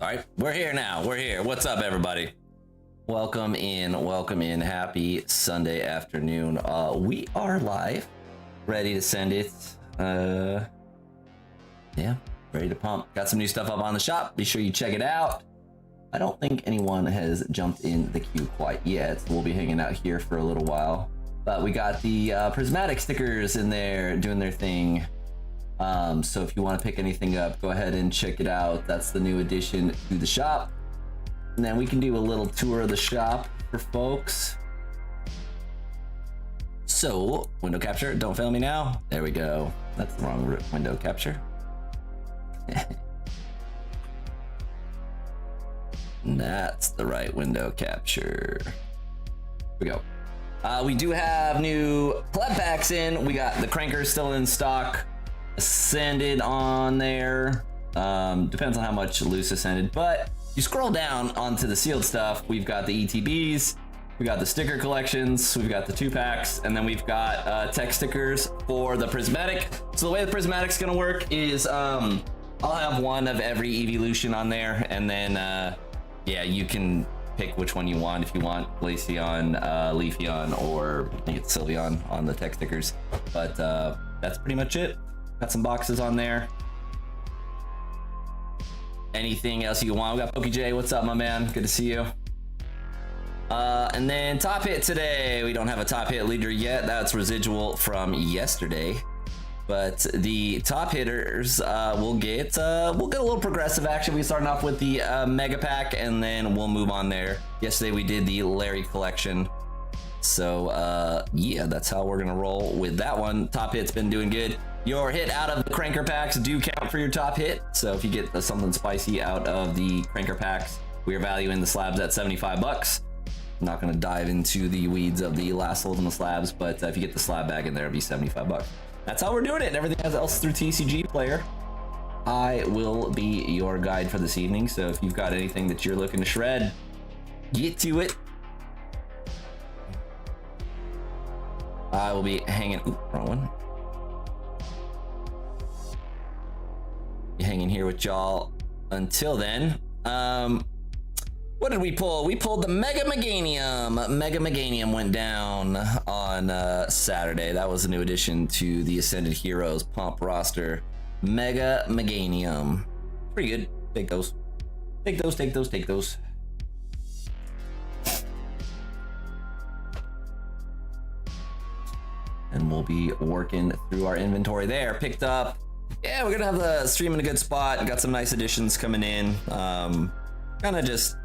All right, we're here now. We're here. What's up, everybody? Welcome in. Welcome in. Happy Sunday afternoon. We are live, ready to send it. Yeah, ready to pump. Got some new stuff up on the shop. Be sure you check it out. I don't think anyone has jumped in the queue quite yet. So we'll be hanging out here for a little while. But we got the prismatic stickers in there doing their thing. So if you want to pick anything up, go ahead and check it out. That's the new addition to the shop. And then we can do a little tour of the shop for folks. So, window capture, don't fail me now. There we go. That's the wrong window capture. That's the right window capture. Here we go. We do have new pleb packs in. We got the crankers still in stock. Ascended on there. Depends on how much loose Ascended, but you scroll down onto the sealed stuff. We've got the ETBs, we got the sticker collections, we've got the 2-packs, and then we've got tech stickers for the prismatic. So the way the prismatic's gonna work is I'll have one of every evolution on there, and then yeah, you can pick which one you want. If you want Glaceon, Leafeon, or I think it's Sylveon on the tech stickers. But that's pretty much it. Got some boxes on there. Anything else you want? We got PokeJ. What's up, my man? Good to see you. And then top hit today. We don't have a top hit leader yet. That's residual from yesterday. But the top hitters will get a little progressive action. We starting off with the mega pack, and then we'll move on there. Yesterday we did the Larry collection. So yeah, that's how we're gonna roll with that one. Top hit's been doing good. Your hit out of the cranker packs do count for your top hit. So if you get something spicy out of the cranker packs, we are valuing the slabs at 75 bucks. I'm not gonna dive into the weeds of the last hold in the slabs, but if you get the slab bag in there, it'll be 75 bucks. That's how we're doing it, and everything else through TCG Player. I will be your guide for this evening, so if you've got anything that you're looking to shred, get to it. I will be hanging, wrong one. Be hanging here with y'all until then. What did we pull? We pulled the Mega Meganium. Mega Meganium went down on Saturday. That was a new addition to the Ascended Heroes Pump roster. Mega Meganium. Pretty good. Take those. Take those, take those, take those. And we'll be working through our inventory there. Picked up. Yeah, we're gonna have the stream in a good spot. Got some nice additions coming in. Kind of just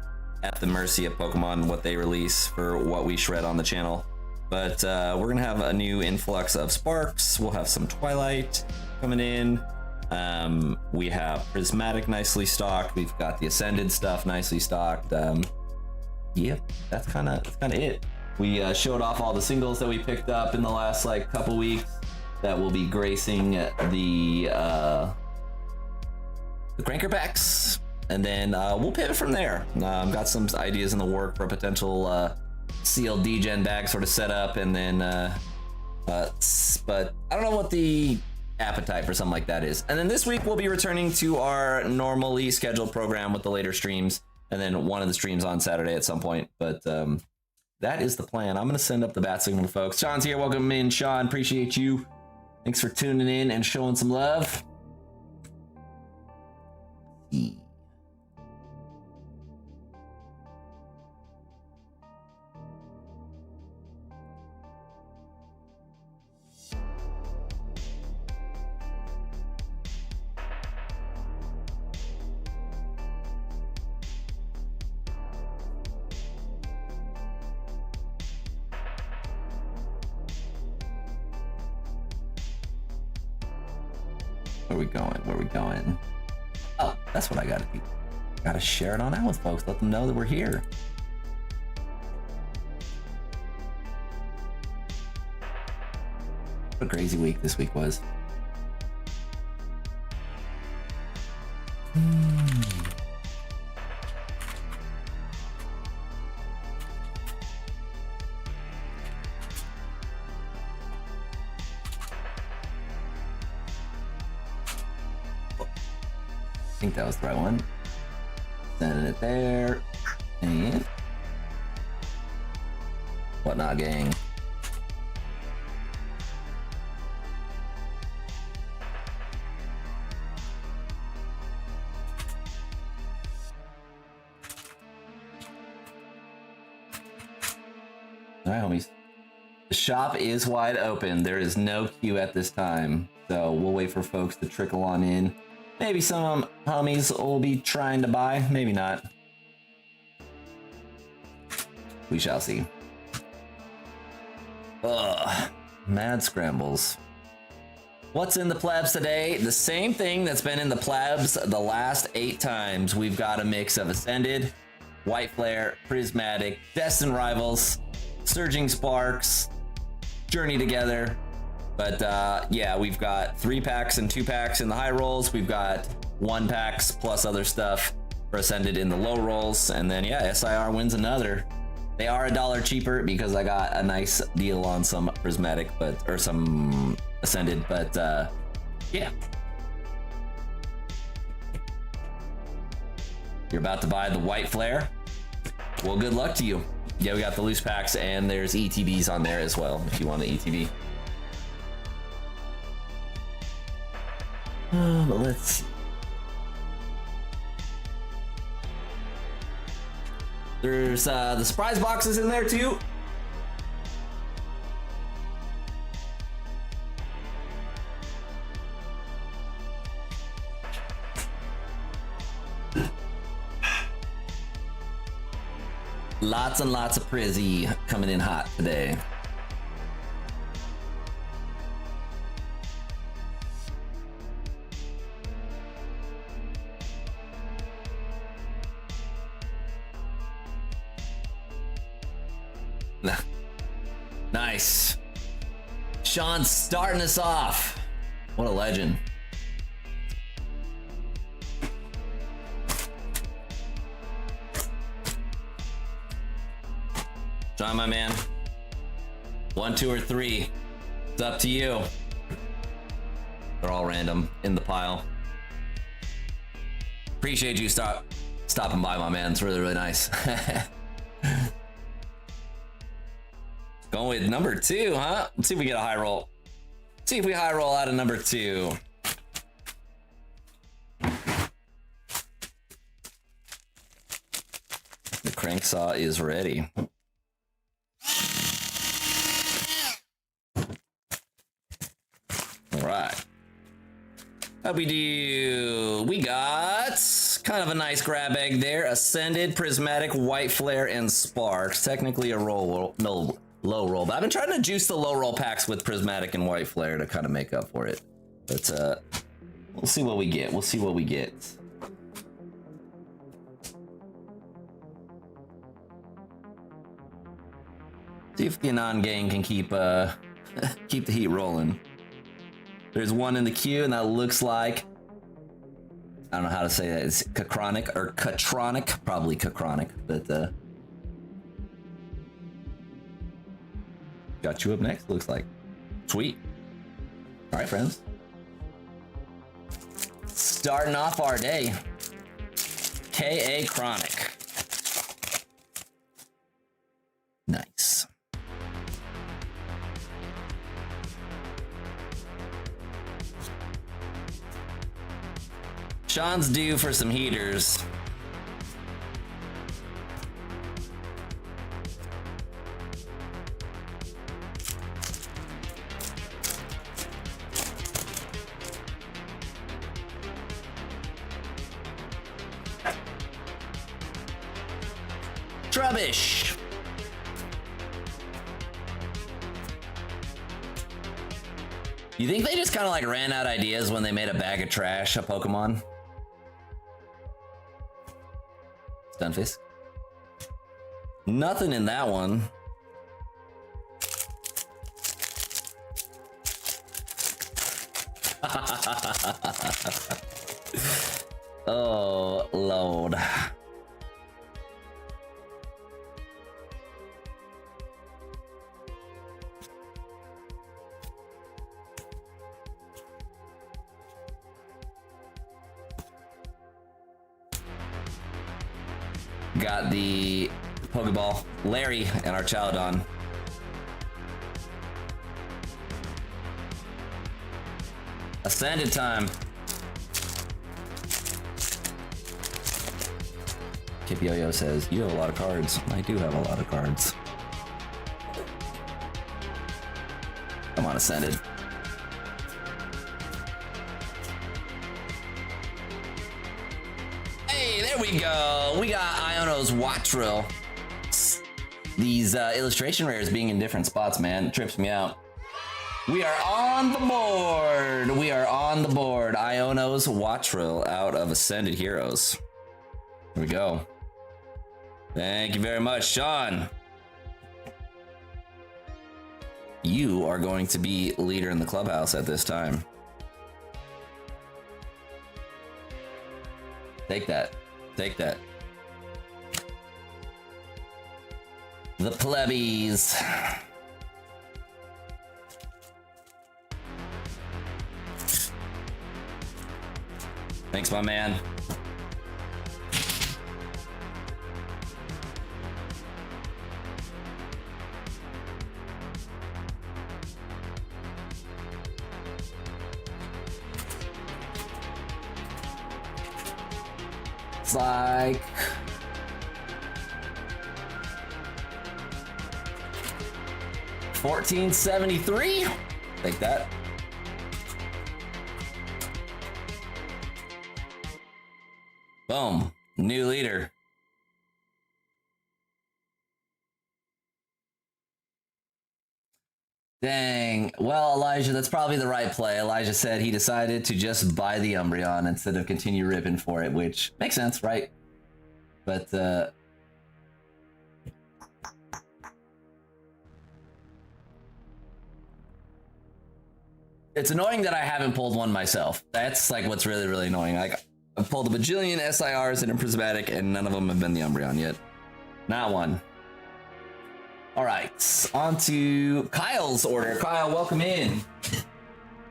at the mercy of Pokemon, what they release for what we shred on the channel. But we're gonna have a new influx of Sparks. We'll have some Twilight coming in. We have Prismatic nicely stocked. We've got the Ascended stuff nicely stocked. Yeah, that's kind of it. We showed off all the singles that we picked up in the last like couple weeks that will be gracing the cranker packs. And then we'll pivot from there. Got some ideas in the work for a potential sealed D-Gen bag sort of setup, and then but I don't know what the appetite for something like that is. And then this week we'll be returning to our normally scheduled program with the later streams, and then one of the streams on Saturday at some point. But that is the plan. I'm gonna send up the bat signal, folks. Sean's here. Welcome in, Sean. Appreciate you. Thanks for tuning in and showing some love. Where we going? Where we going? Oh, that's what I gotta do. Gotta share it on out with folks. Let them know that we're here. What a crazy week this week was. I think that was the right one. Sending it there. And whatnot, gang. All right, homies. The shop is wide open. There is no queue at this time, so we'll wait for folks to trickle on in. Maybe some homies will be trying to buy, maybe not. We shall see. Ugh, mad scrambles. What's in the plebs today? The same thing that's been in the plebs the last 8 times. We've got a mix of Ascended, White Flare, Prismatic, Destined Rivals, Surging Sparks, Journey Together, But yeah, we've got 3 packs and 2 packs in the high rolls. We've got 1 packs plus other stuff for Ascended in the low rolls. And then yeah, SIR wins another. They are $1 cheaper because I got a nice deal on some Prismatic, or some Ascended, but yeah. You're about to buy the White Flare. Well, good luck to you. Yeah, we got the loose packs and there's ETBs on there as well if you want the ETB. But let's see. There's the surprise boxes in there too. Lots and lots of Prizzy coming in hot today. Nice. Sean's starting us off. What a legend. Sean, my man. 1, 2, or 3. It's up to you. They're all random in the pile. Appreciate you stopping by, my man. It's really, really nice. Going with number 2, huh? Let's see if we get a high roll. Let's see if we high roll out of number 2. The crank saw is ready. All right. How we do? We got kind of a nice grab bag there. Ascended, Prismatic, White Flare, and Sparks. Technically a roll, no, low roll, but I've been trying to juice the low roll packs with Prismatic and White Flare to kind of make up for it. But we'll see what we get. We'll see what we get. See if the Anon gang can keep keep the heat rolling. There's one in the queue, and that looks like, I don't know how to say that. It's Kakronic or Katronic, probably Kakronic, but got you up next, looks like. Sweet. All right, friends. Starting off our day. K.A. Chronic. Nice. Sean's due for some heaters. Trubbish. You think they just kind of like ran out ideas when they made a bag of trash a Pokemon? Stunfisk. Nothing in that one. Oh, Lord. Got the Pokeball, Larry, and our Chowdon. Ascended time. Kip Yo-Yo says, you have a lot of cards. I do have a lot of cards. Come on, Ascended. Hey, there we go. We got Iono's Wattrill. These illustration rares being in different spots, man, it trips me out. We are on the board. We are on the board. Iono's Wattrill out of Ascended Heroes. Here we go. Thank you very much, Sean. you are going to be leader in the clubhouse at this time. Take that. Take that. The plebbies. Thanks, my man. It's like $14.73. Take that. Boom. New leader. Dang. Well, Elijah, that's probably the right play. Elijah said he decided to just buy the Umbreon instead of continue ripping for it, which makes sense, right? But, it's annoying that I haven't pulled one myself. That's like what's really, really annoying. Like, I've pulled a bajillion SIRs and a Prismatic, and none of them have been the Umbreon yet. Not one. All right, on to Kyle's order. Kyle, welcome in.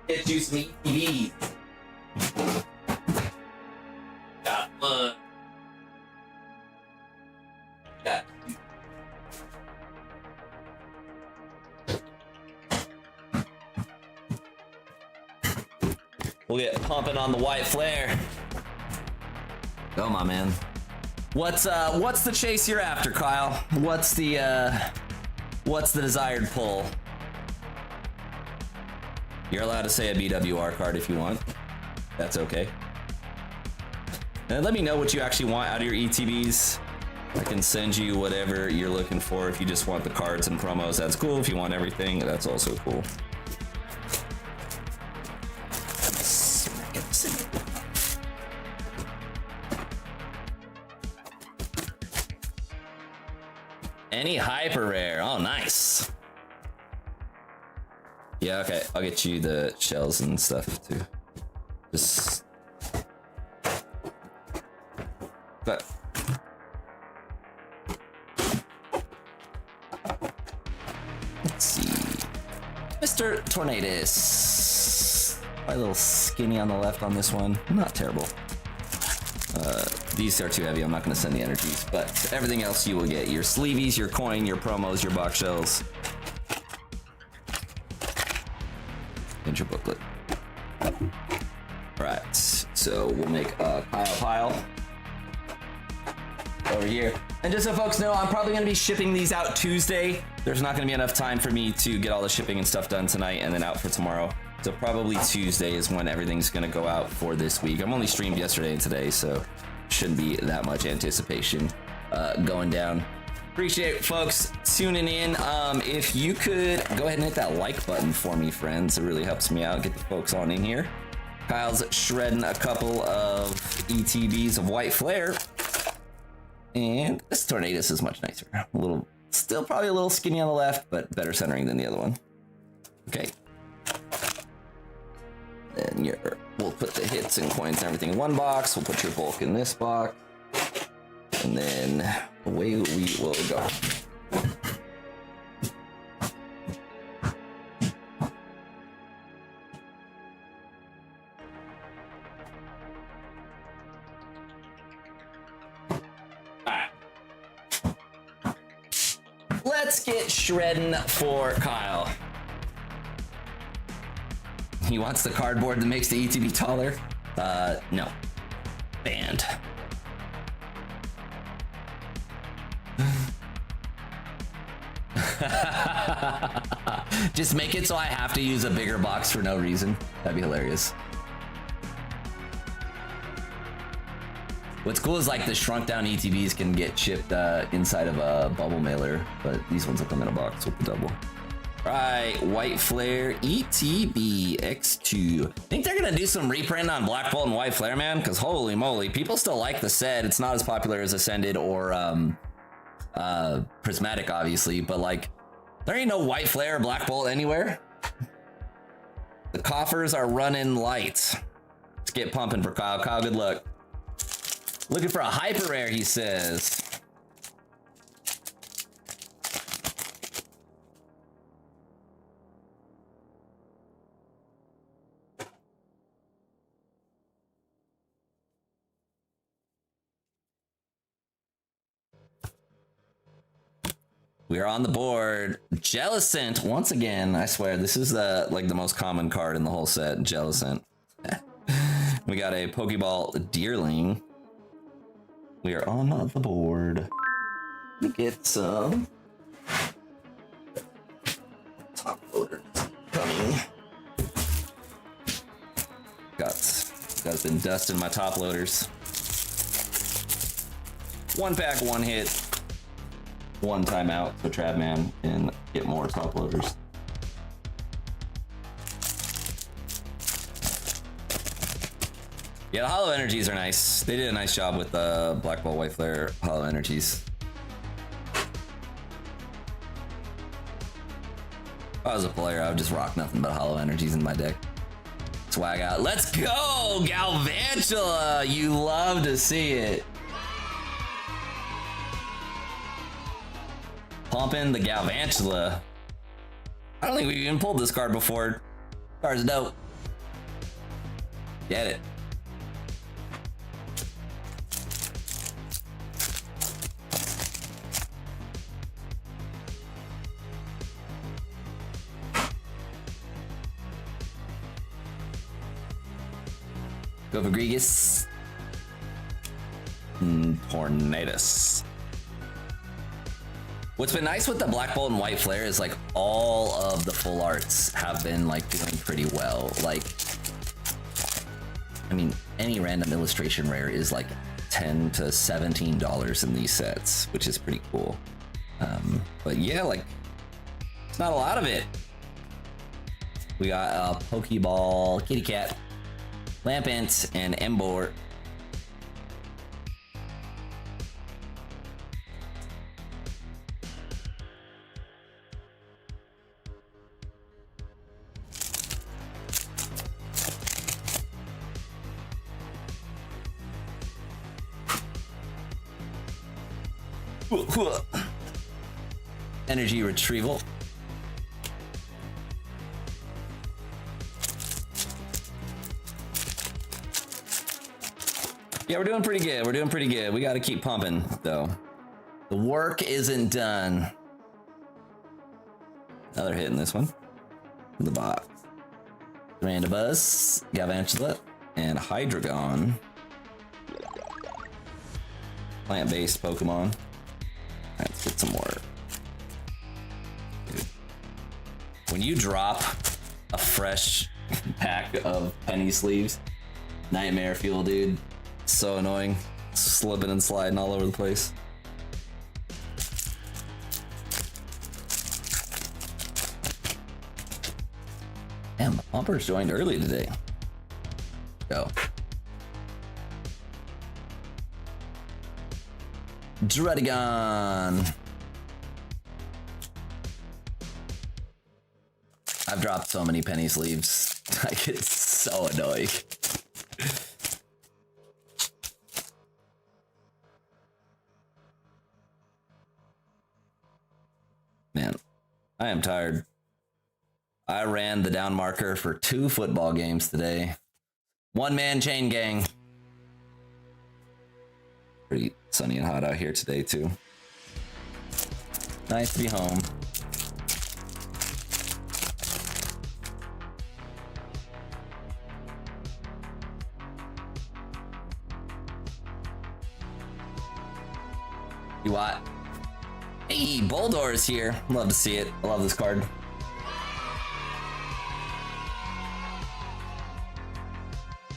Get you some ETBs. Got one. Got two. We'll get pumping on the white flare. Go, my man. What's the chase you're after, Kyle? What's the desired pull? You're allowed to say a BWR card if you want. That's okay. And let me know what you actually want out of your ETBs. I can send you whatever you're looking for. If you just want the cards and promos, that's cool. If you want everything, that's also cool. Any hyper rare. Oh, nice. Yeah, okay. I'll get you the shells and stuff too. Just. But. Let's see. Mr. Tornadus. A little skinny on the left on this one. Not terrible. These are too heavy. I'm not going to send the energies, but everything else you will get. Your sleeveys, your coin, your promos, your box shells. And your booklet. Alright, so we'll make a pile over here. And just so folks know, I'm probably going to be shipping these out Tuesday. There's not going to be enough time for me to get all the shipping and stuff done tonight and then out for tomorrow. So probably Tuesday is when everything's going to go out for this week. I'm only streamed yesterday and today, so shouldn't be that much anticipation going down. Appreciate folks tuning in. If you could go ahead and hit that like button for me, friends. It really helps me out. Get the folks on in here. Kyle's shredding a couple of ETBs of White Flare. And this Tornadus is much nicer. A little, still probably a little skinny on the left, but better centering than the other one. Okay. Then we'll put the hits and coins and everything in one box. We'll put your bulk in this box. And then away we will go. Alright. Let's get shredding for Kyle. He wants the cardboard that makes the ETB taller. No. Banned. Just make it so I have to use a bigger box for no reason. That'd be hilarious. What's cool is like the shrunk down ETBs can get shipped inside of a bubble mailer, but these ones will come in a box with the double. Right, White Flare ETB X2. Think they're gonna do some reprint on Black Bolt and White Flare, man? Because holy moly, people still like the set. It's not as popular as Ascended or Prismatic, obviously, but like There ain't no white flare or black bolt anywhere. The coffers are running light. Let's get pumping for Kyle. Kyle, good luck. Looking for a hyper rare, he says. We are on the board. Jellicent, once again, I swear, this is the most common card in the whole set, Jellicent. We got a Pokeball Deerling. We are on the board. Let me get some top loaders coming. Got been dusting my top loaders. One pack, one hit. One timeout, so Travman can get more top loaders. Yeah, the Hollow Energies are nice. They did a nice job with the Black Ball White Flare Hollow Energies. If I was a player, I would just rock nothing but Hollow Energies in my deck. Swag out. Let's go, Galvantula! You love to see it. Pumping the Galvantula. I don't think we've even pulled this card before. Card's dope. Get it. Go for Gregas. Tornadus. What's been nice with the Black Bolt and White Flare is like all of the full arts have been like doing pretty well. Like, I mean, any random illustration rare is like $10 to $17 in these sets, which is pretty cool. But yeah, like, it's not a lot of it. We got a Pokeball, Kitty Cat, Lampent, and Embor. Energy retrieval. Yeah, we're doing pretty good. We're doing pretty good. We got to keep pumping, though. The work isn't done. Another hit in this one. In the box. Randabuzz, Galvantula, and Hydreigon. Plant-based Pokemon. Let's get some more. Dude. When you drop a fresh pack of penny sleeves, nightmare fuel, dude. So annoying. Slipping and sliding all over the place. Damn, the Pumpers joined early today. Go. Dredigon. I've dropped so many penny sleeves. Like, it's so annoying. Man, I am tired. I ran the down marker for 2 football games today. 1-man chain gang. Pretty sunny and hot out here today, too. Nice to be home. You what? Hey, Boldor is here. Love to see it. I love this card.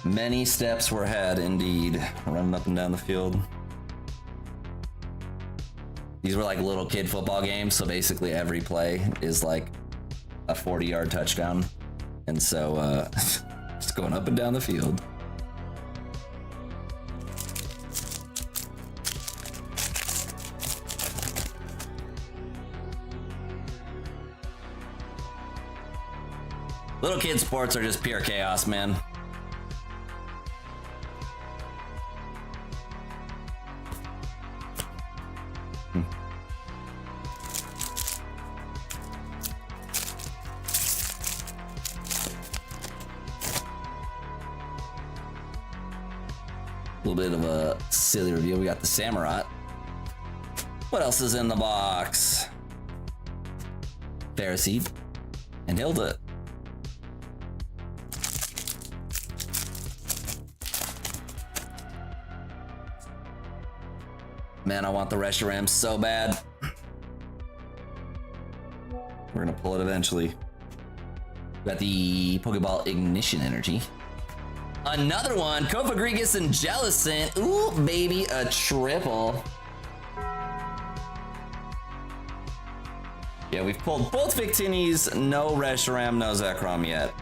Many steps were had, indeed. Running up and down the field. These were like little kid football games, so basically every play is like a 40-yard touchdown. And so, just going up and down the field. Little kid sports are just pure chaos, man. A little bit of a silly review. We got the Samurai. What else is in the box? Pharisee and Hilda. Man, I want the Reshiram so bad. We're gonna pull it eventually. We got the Pokeball Ignition Energy. Another one, Kofagrigus and Jellicent. Ooh, baby, a triple. Yeah, we've pulled both Victinis, no Reshiram, no Zekrom yet.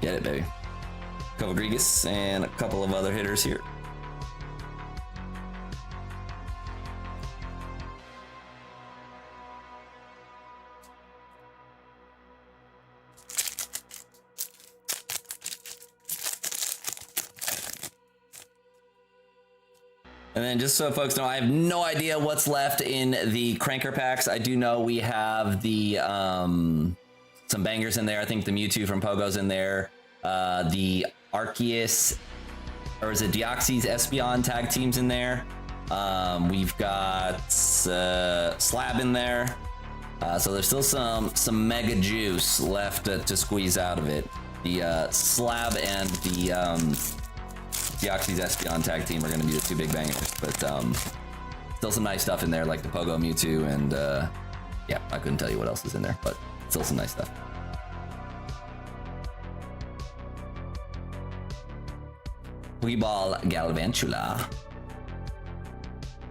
Get it, baby. Kofagrigus and a couple of other hitters here. And then just so folks know, I have no idea what's left in the Cranker packs. I do know we have the some bangers in there. I think the Mewtwo from Pogo's in there. The Arceus, or is it Deoxys Espeon tag teams in there. We've got Slab in there. So there's still some mega juice left to squeeze out of it. The Slab and the Deoxys Espeon tag team are going to be the two big bangers, but still some nice stuff in there, like the Pogo Mewtwo, and yeah, I couldn't tell you what else is in there, but still some nice stuff. Pokeball Galvantula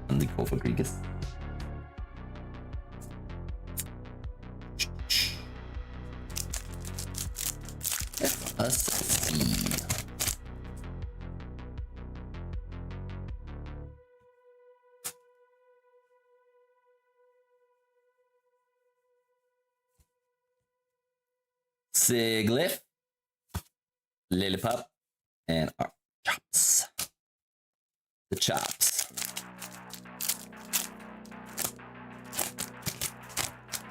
and the Kofagrigus. Let us see. Siglif, Lillipup, and our Chops. The Chops.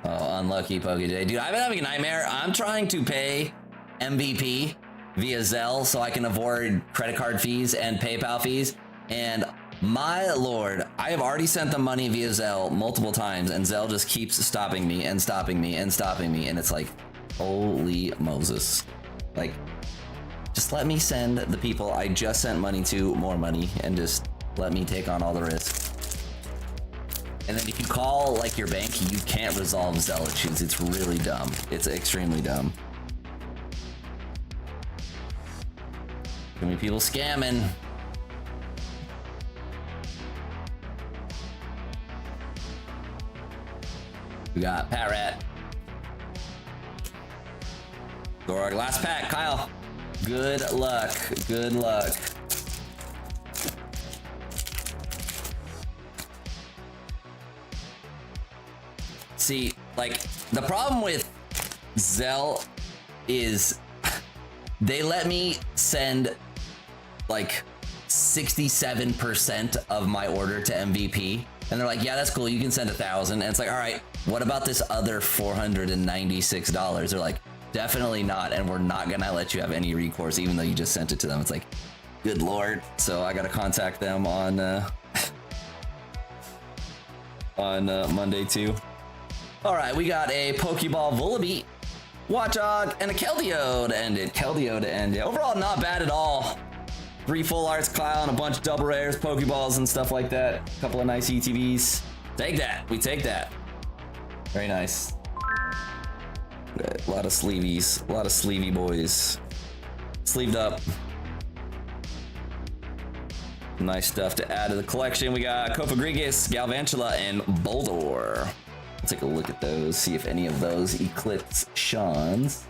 Oh, unlucky PokeJ. Dude, I've been having a nightmare. I'm trying to pay MVP via Zelle so I can avoid credit card fees and PayPal fees. And my lord, I have already sent them money via Zelle multiple times, and Zelle just keeps stopping me and stopping me and stopping me. And it's like, holy Moses. Like, just let me send the people I just sent money to more money and just let me take on all the risk. And then if you call like your bank, you can't resolve Zelle issues. It's really dumb. It's extremely dumb. Too many people scamming. We got Parrot. Gorg, last pack, Kyle. Good luck, good luck. See, like, the problem with Zelle is they let me send like 67% of my order to MVP. And they're like, yeah, that's cool. You can send 1,000. And it's like, all right, what about this other $496? They're like, definitely not. And we're not going to let you have any recourse, even though you just sent it to them. It's like, good Lord. So I got to contact them on Monday too. All right, we got a Pokeball Volibee, Watchog, and a Keldeo to end it. Keldeo to end it. Overall, not bad at all. 3 full arts, Kyle, and a bunch of double rares, Pokeballs, and stuff like that. A couple of nice ETBs. Take that. We take that. Very nice. A lot of sleevies. A lot of sleevey boys. Sleeved up. Nice stuff to add to the collection. We got Kofagrigus, Galvantula, and Boldore. Let's take a look at those, see if any of those eclipse Sean's.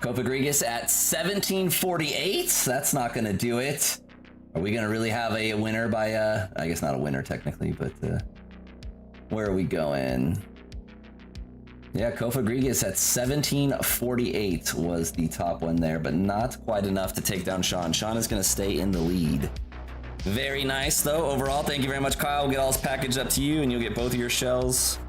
Cofagrigus at 1748. That's not gonna do it. Are we gonna really have a winner by I guess not a winner technically, but where are we going? Yeah, Cofagrigus at 1748 was the top one there, but not quite enough to take down Sean. Sean is gonna stay in the lead. Very nice though, overall. Thank you very much, Kyle. We'll get all this packaged up to you and you'll get both of your shells.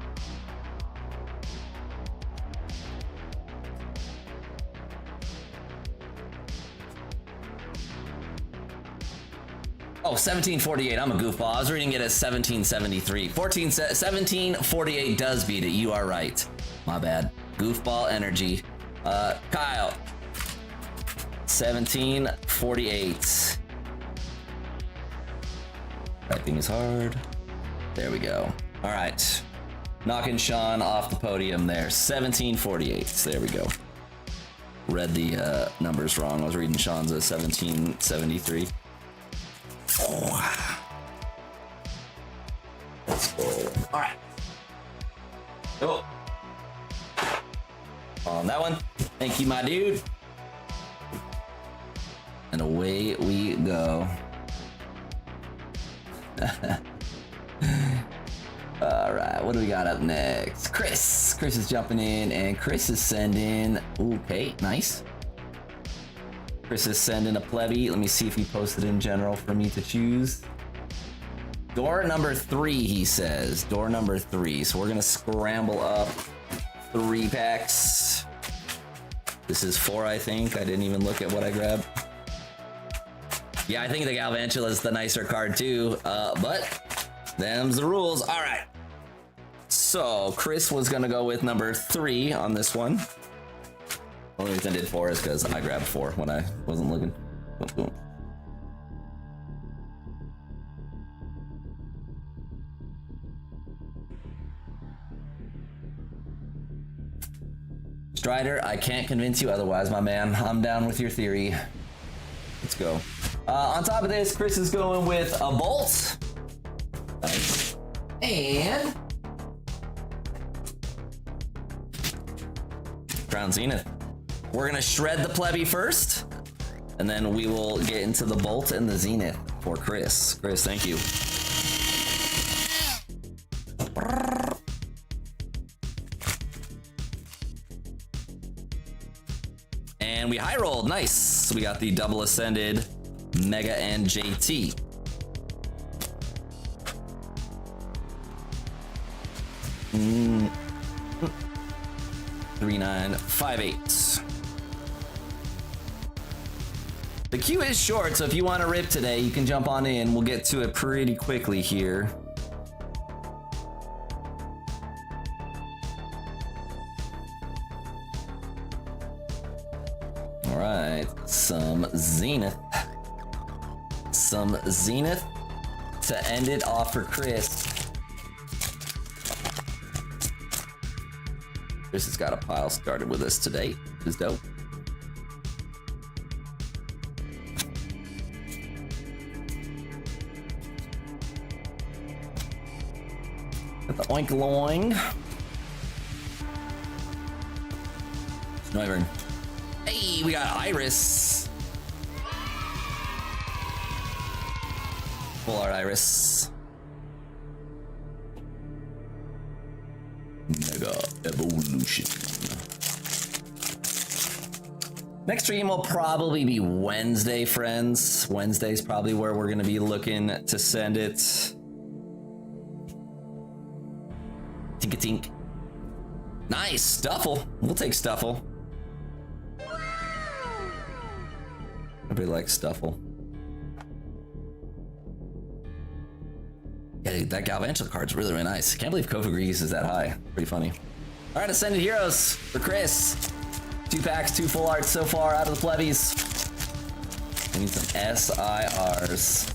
Oh, 1748. I'm a goofball. I was reading it as 1773. 1748 does beat it. You are right. My bad. Goofball energy. Kyle. 1748. Typing is hard. There we go. All right. Knocking Sean off the podium there. 1748. There we go. Read the numbers wrong. I was reading Sean's at 1773. Oh. Let's go. All right. Oh. On that one. Thank you, my dude. And away we go. All right, what do we got up next? Chris. Chris is jumping in, and Chris is sending. Okay, nice. Chris is sending a plebby. Let me see if he posted in general for me to choose. Door number 3, he says. Door number 3. So we're gonna scramble up 3 packs. This is 4, I think. I didn't even look at what I grabbed. Yeah, I think the Galvantula is the nicer card too, but them's the rules. All right. So Chris was gonna go with number 3 on this one. Only reason I did 4 is because I grabbed 4 when I wasn't looking. Boom, boom. Strider, I can't convince you otherwise, my man. I'm down with your theory. Let's go. On top of this, Chris is going with a Bolt. Nice. And Crown Zenith. We're gonna shred the plebby first, and then we will get into the Bolt and the Zenith for Chris. Chris, thank you. And we high rolled, nice. So we got the double ascended Mega and JT. Mm. 3958. The queue is short, so if you want to rip today, you can jump on in. We'll get to it pretty quickly here. All right, some Zenith. Some Zenith to end it off for Chris. Chris has got a pile started with us today, which is dope. Got the oink loing. Snoivern. Hey, we got Iris. Full art Iris. Mega Evolution. Next stream will probably be Wednesday, friends. Wednesday's probably where we're gonna be looking to send it. Tink-a-tink. Nice, Stuffle. We'll take Stuffle. Everybody likes Stuffle. Yeah, dude, that Galvantula card's really, really nice. Can't believe Cofagrigus is that high. Pretty funny. All right, Ascended Heroes for Chris. 2 packs, 2 full arts so far out of the plebbies. We need some SIRs.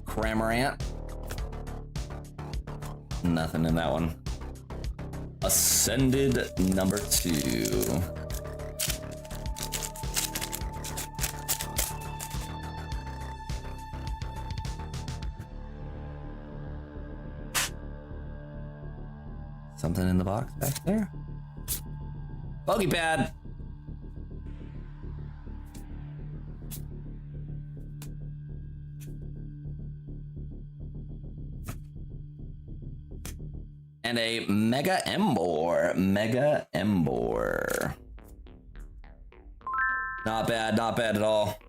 Cramorant. Nothing in that one. Ascended number 2. something in the box back there. Bogey pad. And a Mega Embor. Mega Embor. Not bad at all.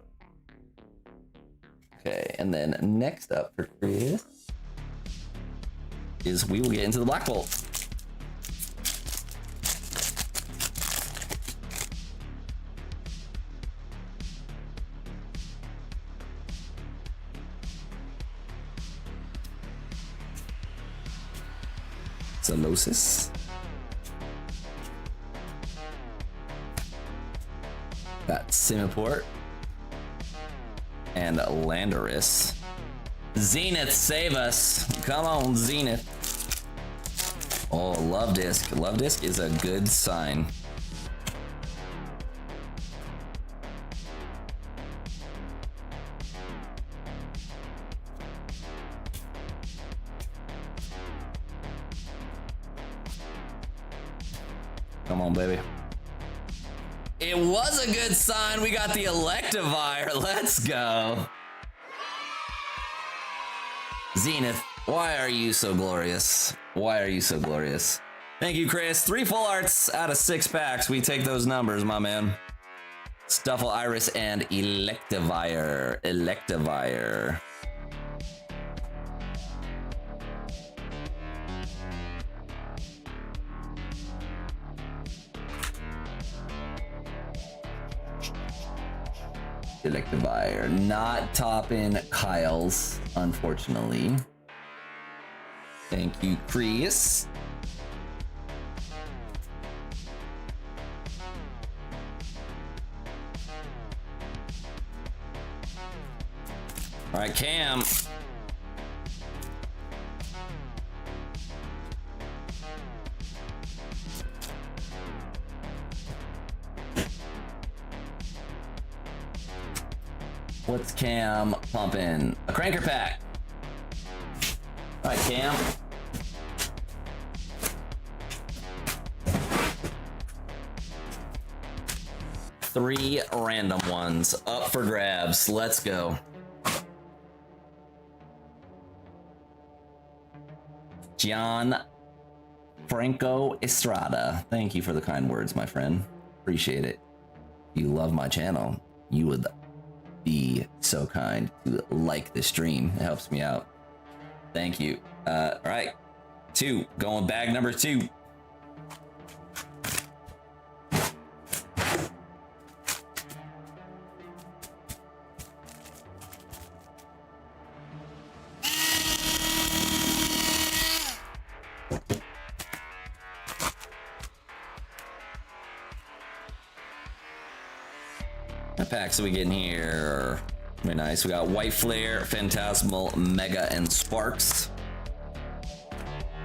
Okay, and then next up for Chris is we will get into the Black Bolt. Zalosis. Got Simiport. And Landorus. Zenith, save us. Come on, Zenith. Oh, Love Disc. Love Disc is a good sign. Come on, baby. It was a good sign. We got the Electivire. Let's go. Zenith, why are you so glorious? Why are you so glorious? Thank you, Chris. 3 full arts out of 6 packs. We take those numbers, my man. Stuffle, Iris, and Electivire. Electivire. Electivire. Not topping Kyle's, unfortunately. Thank you, Chris. All right, Cam. What's Cam pumping? A cranker pack. All right, Cam. Three random ones up for grabs. Let's go. Gian Franco Estrada. Thank you for the kind words, my friend. Appreciate it. If you love my channel, you would be so kind to like this stream. It helps me out. Thank you. All right. 2. Going bag number 2. What packs are we getting here? Very nice. We got White Flare, Phantasmal, Mega, and Sparks.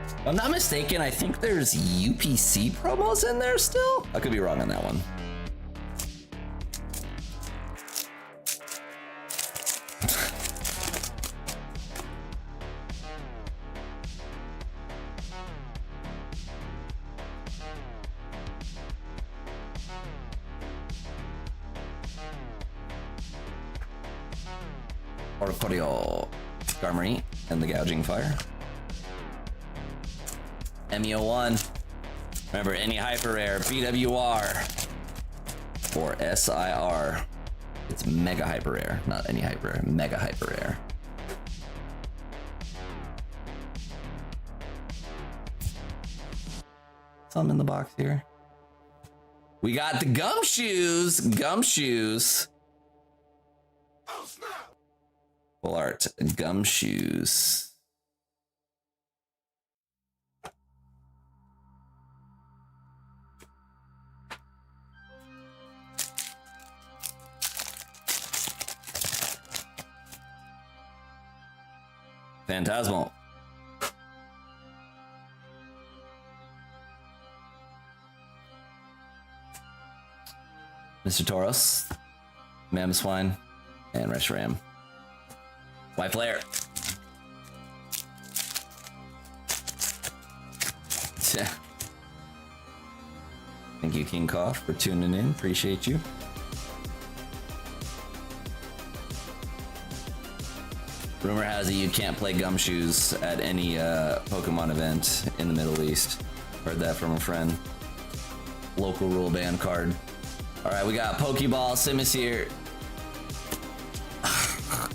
If I'm not mistaken, I think there's UPC promos in there still. I could be wrong on that one. Orcorio, Skarmory, and the Gouging Fire. MEO1. Remember, any hyper rare, BWR, or SIR. It's mega hyper rare, not any hyper rare, mega hyper rare. Something in the box here. We got the Gumshoes. Gumshoes. Full art Gumshoes. Phantasmal. Mr. Tauros, Mamoswine, and Reshiram. White Flare. Thank you, King Cough, for tuning in. Appreciate you. Rumor has it you can't play gumshoes at any Pokemon event in the Middle East. Heard that from a friend. Local rule ban card. All right, we got Pokeball, Simisear,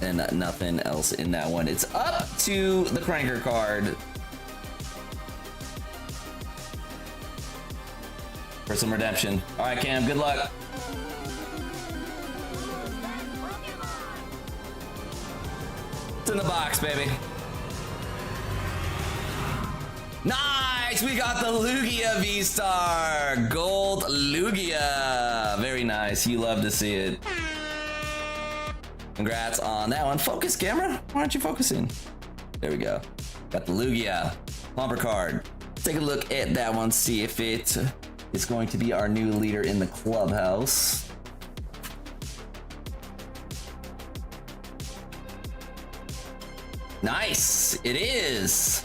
and nothing else in that one. It's up to the Cranker card for some redemption. All right, Cam, good luck. It's in the box, baby. Nice! We got the Lugia V-Star! Gold Lugia! Very nice. You love to see it. Congrats on that one. Focus, camera. Why aren't you focusing? There we go. Got the Lugia bumper card. Take a look at that one. See if it is going to be our new leader in the clubhouse. Nice. It is.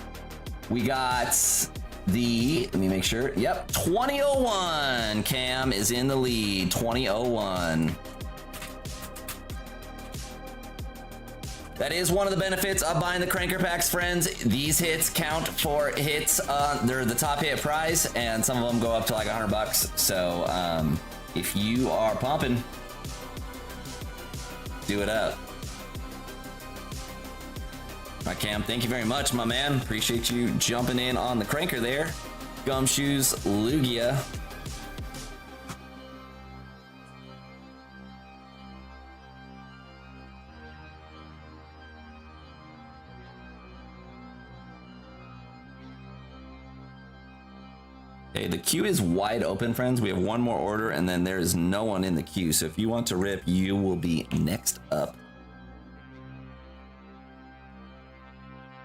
We got the, let me make sure. Yep. 2001. Cam is in the lead. 2001. That is one of the benefits of buying the Cranker packs, friends. These hits count for hits. They're the top hit prize, and some of them go up to like $100. So if you are pumping, do it up. All right, Cam, thank you very much, my man. Appreciate you jumping in on the Cranker there. Gumshoes, Lugia. Okay, the queue is wide open, friends. We have one more order, and then there is no one in the queue. So if you want to rip, you will be next up.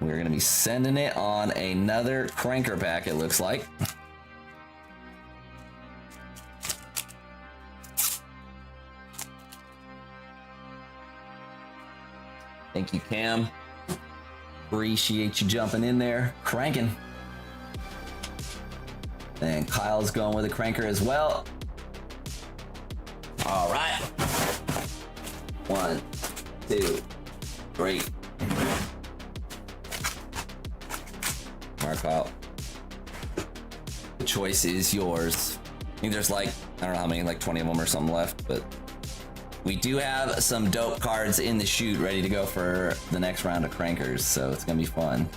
We're going to be sending it on another Cranker pack, it looks like. Thank you, Cam. Appreciate you jumping in there, cranking. And Kyle's going with a Cranker as well. All right. 1, 2, 3. Mark out. The choice is yours. I think there's like, I don't know how many, like 20 of them or something left, but we do have some dope cards in the chute ready to go for the next round of Crankers, so it's gonna be fun.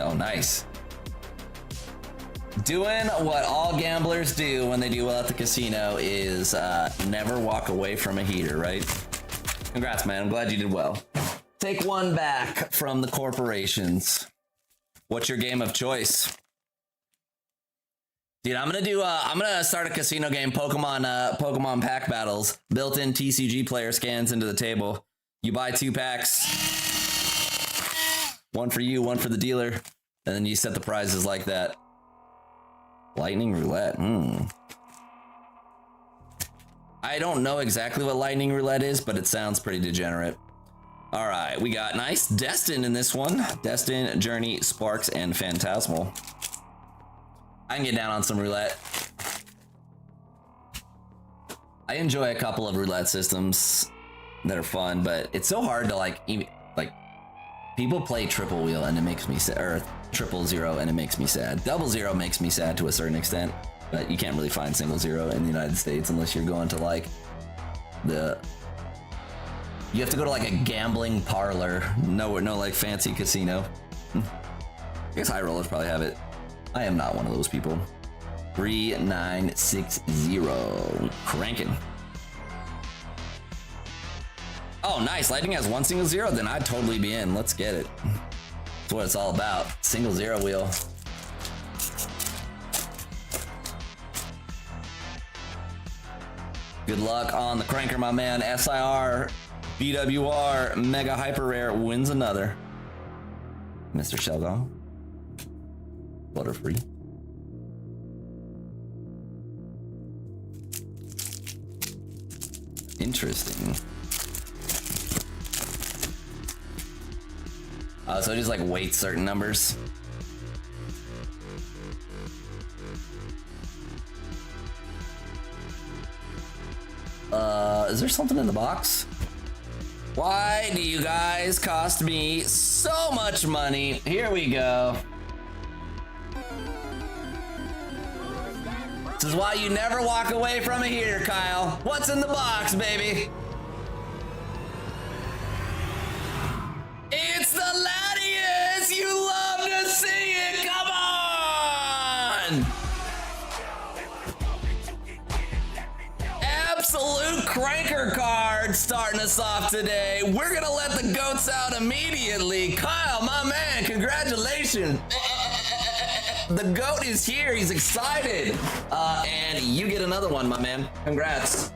Oh, nice. Doing what all gamblers do when they do well at the casino is never walk away from a heater, right? Congrats, man. I'm glad you did well. Take one back from the corporations. What's your game of choice? Dude, I'm gonna start a casino game, Pokemon pack battles, built-in TCG player scans into the table. You buy 2 packs, one for you, one for the dealer, and then you set the prizes like that. Lightning roulette. I don't know exactly what lightning roulette is, but it sounds pretty degenerate. All right, we got nice Destin in this one. Destin, Journey, Sparks, and Phantasmal. I can get down on some roulette. I enjoy a couple of roulette systems that are fun, but it's so hard to people play triple wheel and it makes me sad, or 000 and it makes me sad. 00 makes me sad to a certain extent, but you can't really find 0 in the United States unless you're going to like you have to go to like a gambling parlor. No like fancy casino. I guess high rollers probably have it. I am not one of those people. 3960. Cranking. Oh, nice. Lightning has 1 0, then I'd totally be in. Let's get it. That's what it's all about. 0 wheel. Good luck on the Cranker, my man. SIR, BWR, Mega Hyper Rare wins another. Mr. Sheldon. Butterfree. Interesting. So it just like weights certain numbers. Is there something in the box? Why do you guys cost me so much money? Here we go. This is why you never walk away from a heater, Kyle. What's in the box, baby? It's the Latius! You love to see it! Come on! Absolute cranker card starting us off today. We're gonna let the goats out immediately. Kyle, my man, congratulations. The goat is here, he's excited. And you get another one, my man. Congrats.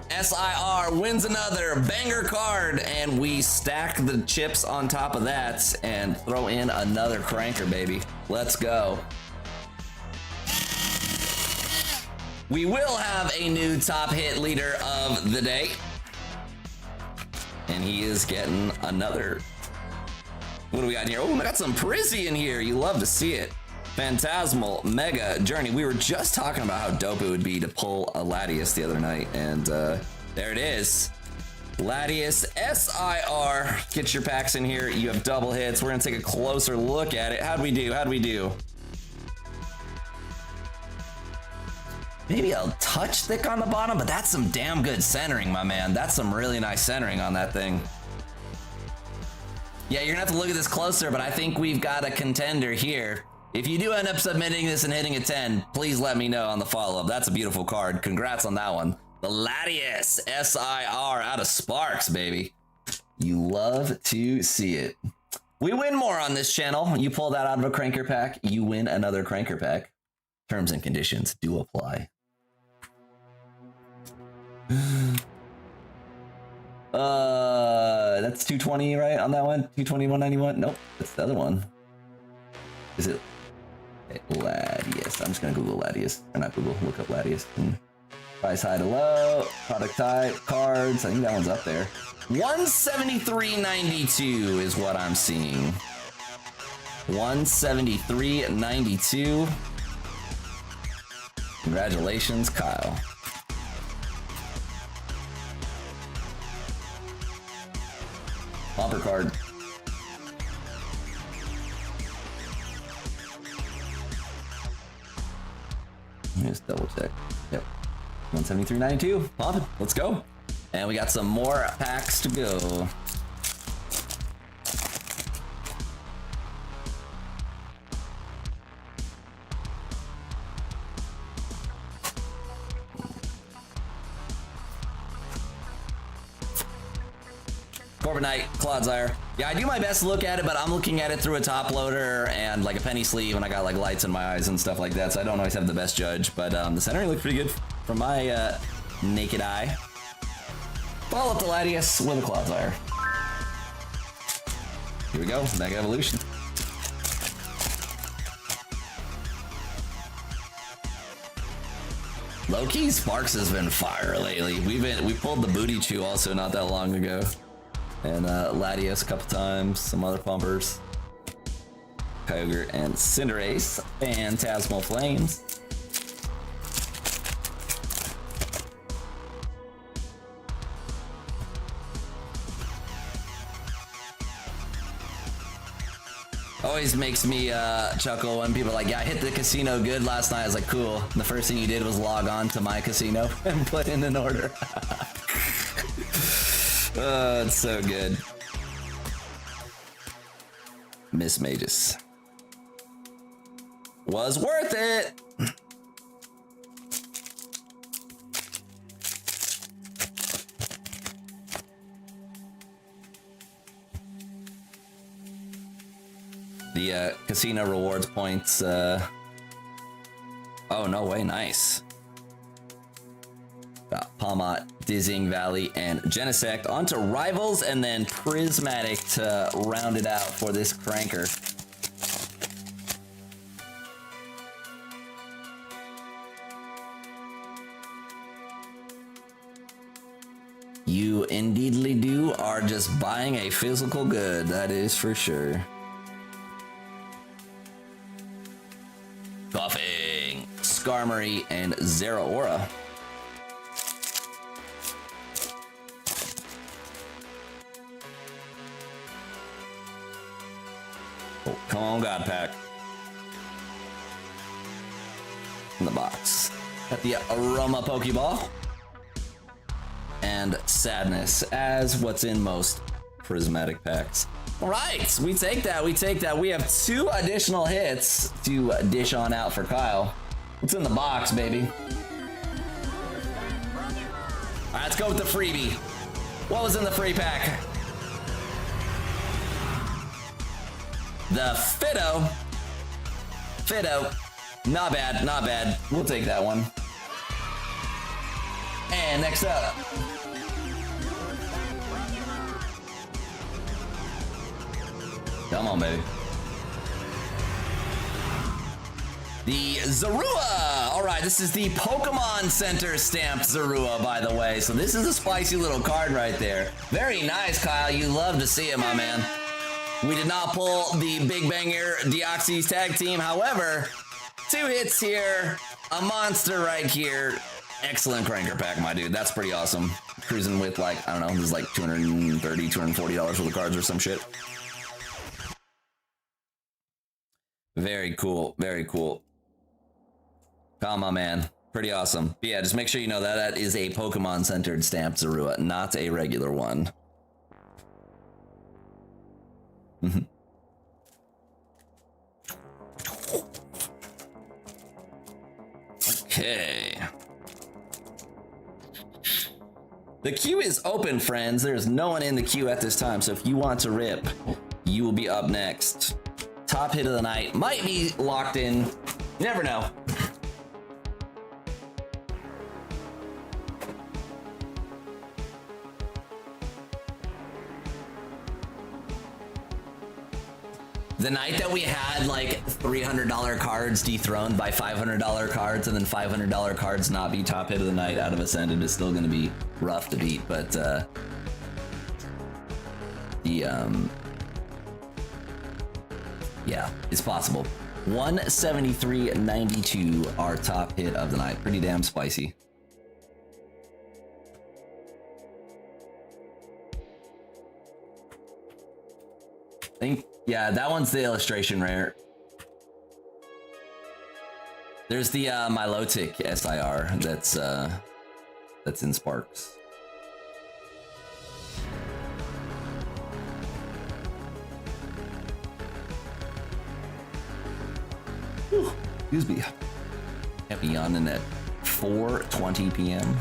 SIR wins another banger card, and we stack the chips on top of that and throw in another cranker, baby. Let's go. We will have a new top hit leader of the day. And he is getting another. What do we got in here? Oh, we got some Prizzy in here. You love to see it. Phantasmal Mega Journey. We were just talking about how dope it would be to pull a Latius the other night, and there it is. Latius SIR. Get your packs in here. You have double hits. We're gonna take a closer look at it. How'd we do? How'd we do? Maybe a touch thick on the bottom, but that's some damn good centering, my man. That's some really nice centering on that thing. Yeah, you're gonna have to look at this closer, but I think we've got a contender here. If you do end up submitting this and hitting a 10, please let me know on the follow-up. That's a beautiful card. Congrats on that one. The Latius SIR out of Sparks, baby. You love to see it. We win more on this channel. You pull that out of a cranker pack, you win another cranker pack. Terms and conditions do apply. That's 220, right, on that one? 220, 191? Nope, that's the other one. Is it? Latius. I'm just gonna Google Latius, or not Google. Look up Latius. Price high to low. Product type. Cards. I think that one's up there. 173.92 is what I'm seeing. 173.92. Congratulations, Kyle. Bumper card. Let me just double check. Yep. 173.92. Poppin'. Let's go. And we got some more packs to go. Corviknight, Clodsire. Yeah, I do my best to look at it, but I'm looking at it through a top loader and like a penny sleeve, and I got like lights in my eyes and stuff like that, so I don't always have the best judge, but the centering looked pretty good from my naked eye. Follow up the Latius with a Clodsire. Here we go, Mega Evolution. Low-key, Sparks has been fire lately. We pulled the Booty Chew also not that long ago. And Latius a couple times, some other pumpers. Kyogre and Cinderace, Phantasmal Flames. Always makes me chuckle when people are like, yeah, I hit the casino good last night. I was like, cool. And the first thing you did was log on to my casino and put in an order. Oh, it's so good. Miss Magus. Was worth it! The casino rewards points, oh, no way, nice. Got Palmot, Dizzying Valley, and Genesect onto Rivals, and then Prismatic to round it out for this cranker. You indeedly do are just buying a physical good, that is for sure. Coughing, Skarmory, and Zeraora. Come on, God Pack. In the box. Got the Aroma Pokeball. And Sadness as what's in most prismatic packs. All right, we take that, we take that. We have 2 additional hits to dish on out for Kyle. What's in the box, baby? All right, let's go with the freebie. What was in the free pack? The Fido. Not bad, not bad. We'll take that one. And next up. Come on, baby. The Zorua! All right, this is the Pokemon Center stamped Zorua, by the way. So this is a spicy little card right there. Very nice, Kyle. You love to see it, my man. We did not pull the Big Banger Deoxys tag team. However, 2 hits here, a monster right here. Excellent cranker pack, my dude. That's pretty awesome. Cruising with like, I don't know, this is like $230, $240 worth of cards or some shit. Very cool, very cool. Come on, man. Pretty awesome. But yeah, just make sure you know that that is a Pokemon-centered stamped Zorua, not a regular one. Okay. The queue is open, friends. There's no one in the queue at this time, so if you want to rip, you will be up next. Top hit of the night might be locked in. You never know. The night that we had like $300 cards dethroned by $500 cards and then $500 cards not be top hit of the night out of Ascended is still going to be rough to beat, but yeah, it's possible. 173.92 our top hit of the night. Pretty damn spicy. I think, yeah, that one's the illustration rare. There's the Milotic SIR that's in Sparks. Whew, excuse me. Can't be yawning at 4:20 p.m.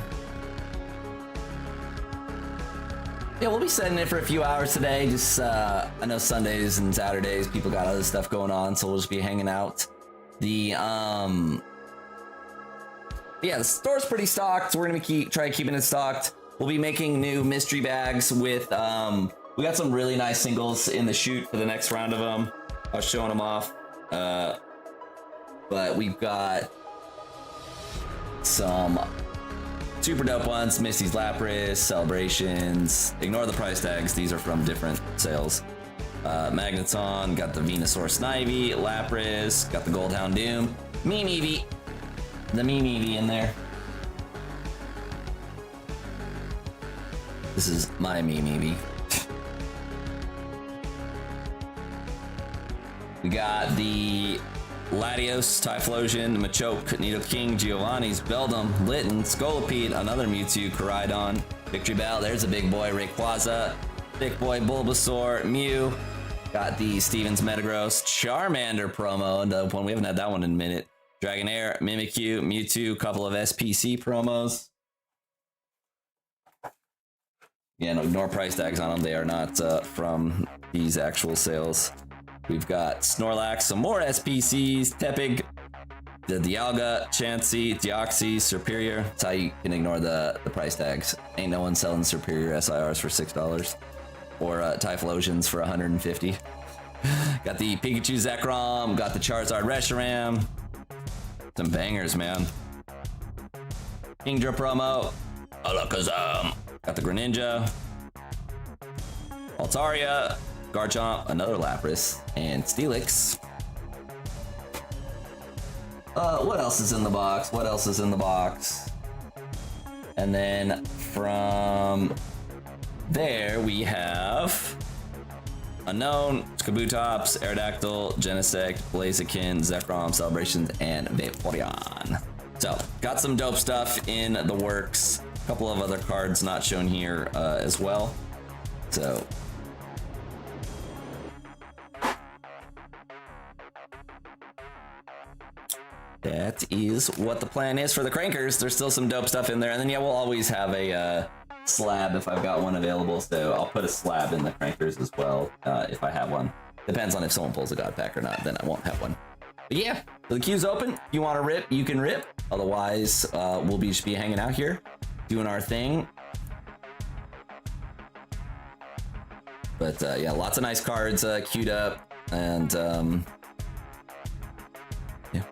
Yeah, we'll be setting it for a few hours today. Just, I know Sundays and Saturdays, people got other stuff going on, so we'll just be hanging out. Yeah, the store's pretty stocked. We're gonna try keeping it stocked. We'll be making new mystery bags with, we got some really nice singles in the shoot for the next round of them. I was showing them off. But we've got some super dope ones. Misty's Lapras, Celebrations. Ignore the price tags. These are from different sales. Magneton, got the Venusaur Snivy, Lapras, got the Goldhound Doom, Mimikyu, the Mimikyu in there. This is my Mimikyu. We got the Latios, Typhlosion, Machoke, Nidoking, Giovanni's, Beldum, Litten, Scolipede, another Mewtwo, Koraidon, Victory Bell, there's a big boy, Rayquaza, Big Boy, Bulbasaur, Mew, got the Stevens Metagross, Charmander promo, dope one, we haven't had that one in a minute, Dragonair, Mimikyu, Mewtwo, couple of SPC promos. Yeah, no, ignore price tags on them, they are not from these actual sales. We've got Snorlax, some more SPCs, Tepig, the Dialga, Chansey, Deoxys, Superior. That's how you can ignore the price tags. Ain't no one selling Superior SIRs for $6 or Typhlosions for $150. Got the Pikachu Zekrom, got the Charizard Reshiram. Some bangers, man. Kingdra promo, Alakazam. Got the Greninja, Altaria, Garchomp, another Lapras, and Steelix. What else is in the box? What else is in the box? And then from there we have Unknown, Kabutops, Aerodactyl, Genesect, Blaziken, Zekrom, Celebrations, and Vaporeon. So, got some dope stuff in the works. A couple of other cards not shown here as well. So, that is what the plan is for the Crankers. There's still some dope stuff in there. And then, yeah, we'll always have a slab if I've got one available. So I'll put a slab in the Crankers as well if I have one. Depends on if someone pulls a God Pack or not. Then I won't have one. But yeah, so the queue's open. If you want to rip, you can rip. Otherwise, we'll just be hanging out here, doing our thing. But yeah, lots of nice cards queued up. And yeah.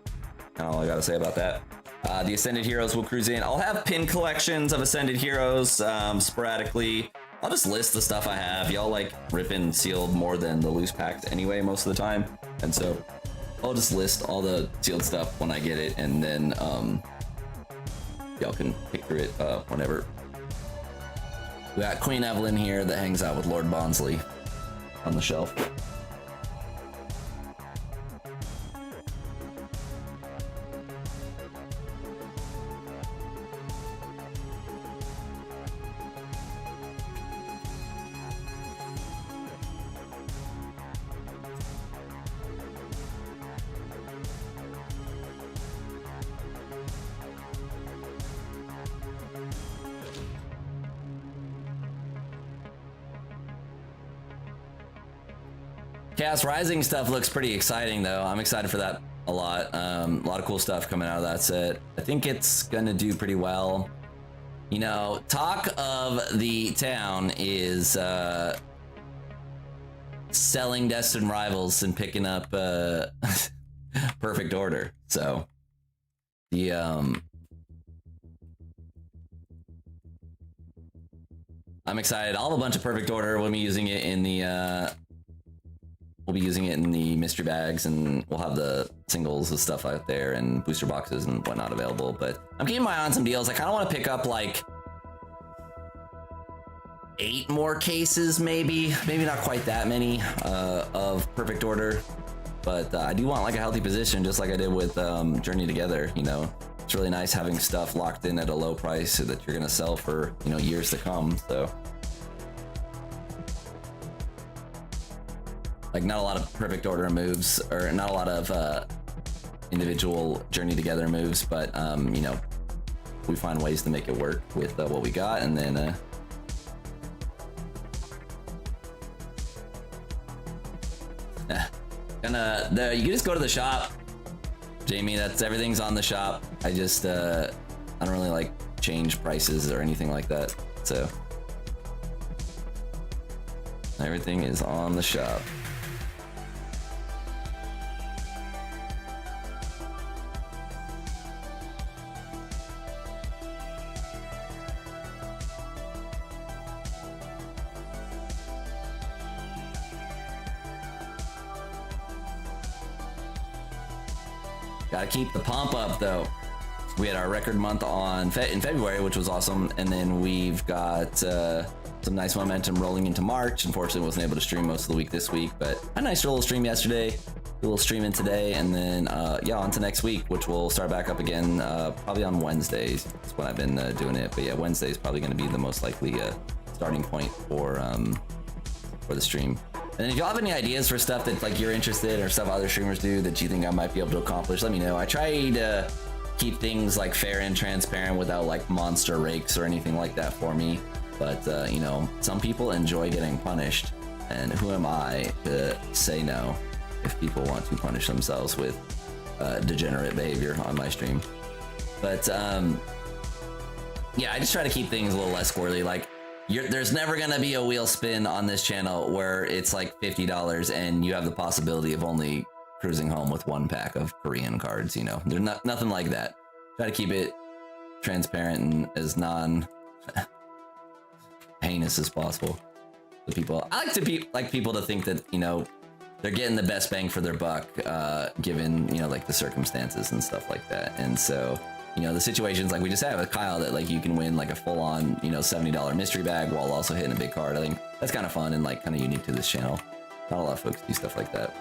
All I gotta say about that. The Ascended Heroes will cruise in. I'll have pin collections of Ascended Heroes sporadically. I'll just list the stuff I have. Y'all like ripping sealed more than the loose packs anyway most of the time. And so I'll just list all the sealed stuff when I get it, and then y'all can pick through it whenever. We got Queen Evelyn here that hangs out with Lord Bonsley on the shelf. Chaos Rising stuff looks pretty exciting, though. I'm excited for that a lot. A lot of cool stuff coming out of that set. I think it's gonna do pretty well. You know, talk of the town is selling Destined Rivals and picking up Perfect Order. So the I'm excited. I'll have a bunch of Perfect Order. We'll be using it in the mystery bags, and we'll have the singles and stuff out there and booster boxes and whatnot available. But I'm keeping my eye on some deals. I kind of want to pick up like 8 more cases, maybe not quite that many of Perfect Order, but I do want like a healthy position, just like I did with Journey Together. You know, it's really nice having stuff locked in at a low price so that you're gonna sell for, you know, years to come. So like not a lot of Perfect Order moves, or not a lot of individual Journey Together moves, but you know, we find ways to make it work with what we got. And then you can just go to the shop, Jamie. That's everything's on the shop. I just I don't really like change prices or anything like that, so everything is on the shop. Gotta keep the pump up, though. We had our record month in February, which was awesome, and then we've got some nice momentum rolling into March. Unfortunately, wasn't able to stream most of the week this week, but a nice little stream yesterday, a little streaming today, and then yeah, on to next week, which will start back up again probably on Wednesdays. That's when I've been doing it. But yeah, Wednesday is probably going to be the most likely starting point for the stream. And if y'all have any ideas for stuff that like you're interested in, or stuff other streamers do that you think I might be able to accomplish, let me know. I try to keep things like fair and transparent without like monster rakes or anything like that for me. But you know, some people enjoy getting punished, and who am I to say no if people want to punish themselves with degenerate behavior on my stream? But yeah, I just try to keep things a little less squirrely. Like, there's never gonna be a wheel spin on this channel where it's like $50 and you have the possibility of only cruising home with 1 pack of Korean cards. You know, there's nothing like that. Try to keep it transparent and as non heinous as possible. The people, I like people to think that, you know, they're getting the best bang for their buck, given, you know, like the circumstances and stuff like that. And so, you know, the situations like we just had with Kyle, that like you can win like a full-on, you know, $70 mystery bag while also hitting a big card. I think that's kind of fun and like kind of unique to this channel. Not a lot of folks do stuff like that,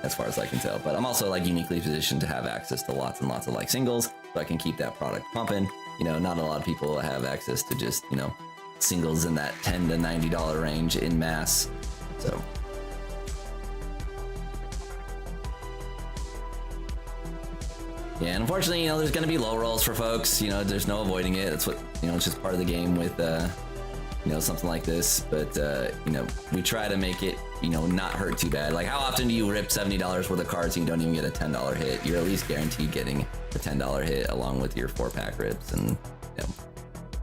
as far as I can tell. But I'm also like uniquely positioned to have access to lots and lots of like singles, so I can keep that product pumping. You know, not a lot of people have access to just, you know, singles in that $10 to $90 range in mass. So yeah, and unfortunately, you know, there's going to be low rolls for folks. You know, there's no avoiding it. That's what, you know, it's just part of the game with, you know, something like this. But, you know, we try to make it, you know, not hurt too bad. Like, how often do you rip $70 worth of cards and you don't even get a $10 hit? You're at least guaranteed getting a $10 hit along with your 4-pack rips. And, you know,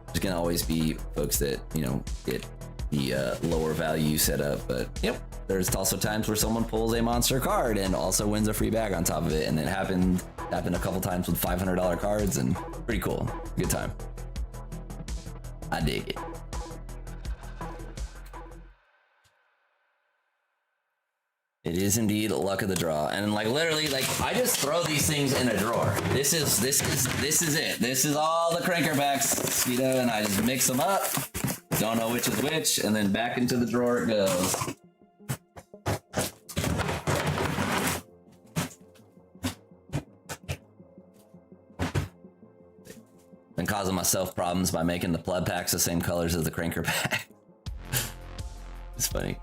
there's going to always be folks that, you know, get the lower value setup. But, yep, there's also times where someone pulls a monster card and also wins a free bag on top of it. And it happened a couple times with $500 cards, and pretty cool. Good time. I dig it. It is indeed luck of the draw, and like literally, like I just throw these things in a drawer. This is it. This is all the crankerbacks, you know, and I just mix them up. Don't know which is which, and then back into the drawer it goes. Been causing myself problems by making the pleb packs the same colors as the cranker pack. It's funny.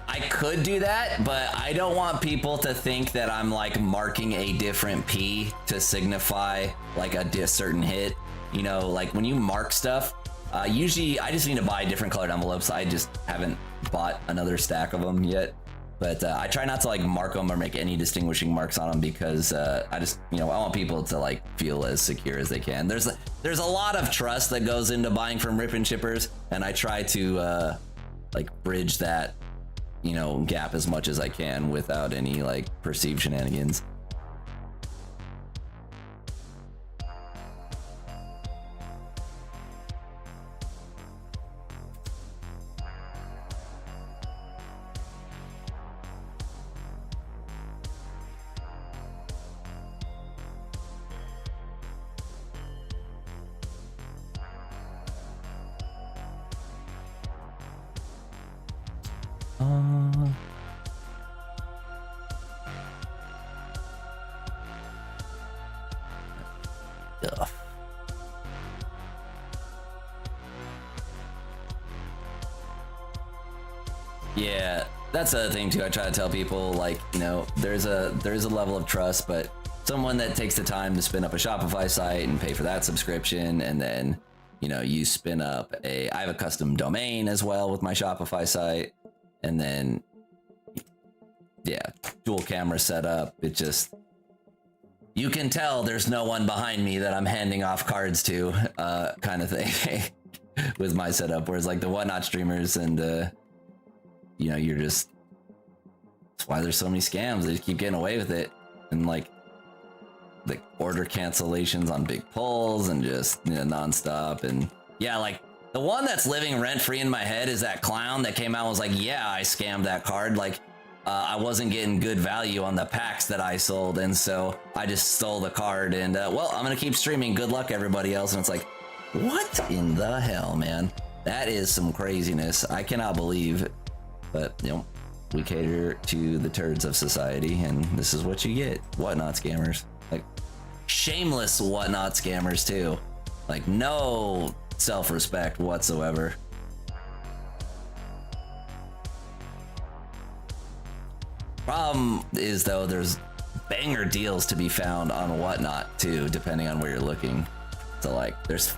I could do that, but I don't want people to think that I'm like marking a different P to signify like a certain hit. You know, like when you mark stuff, usually I just need to buy different colored envelopes. I just haven't bought another stack of them yet. But I try not to like mark them or make any distinguishing marks on them because I just, you know, I want people to like feel as secure as they can. There's a lot of trust that goes into buying from rip and shippers, and I try to like bridge that, you know, gap as much as I can without any like perceived shenanigans. Yeah, that's the other thing too. I try to tell people, like, you know, there's a level of trust, but someone that takes the time to spin up a Shopify site and pay for that subscription, and then, you know, you spin up I have a custom domain as well with my Shopify site, and then yeah, dual camera setup. It just, you can tell there's no one behind me that I'm handing off cards to, kind of thing with my setup. Whereas like the Whatnot streamers and you know, you're just, that's why there's so many scams. They just keep getting away with it. And like order cancellations on big pulls and just, you know, nonstop. And yeah, like the one that's living rent free in my head is that clown that came out and was like, yeah, I scammed that card. Like I wasn't getting good value on the packs that I sold. And so I just stole the card and well, I'm going to keep streaming. Good luck everybody else. And it's like, what in the hell, man? That is some craziness. I cannot believe it. But, you know, we cater to the turds of society, and this is what you get. Whatnot scammers. Like, shameless Whatnot scammers, too. Like, no self-respect whatsoever. Problem is, though, there's banger deals to be found on Whatnot, too, depending on where you're looking. So, like, there's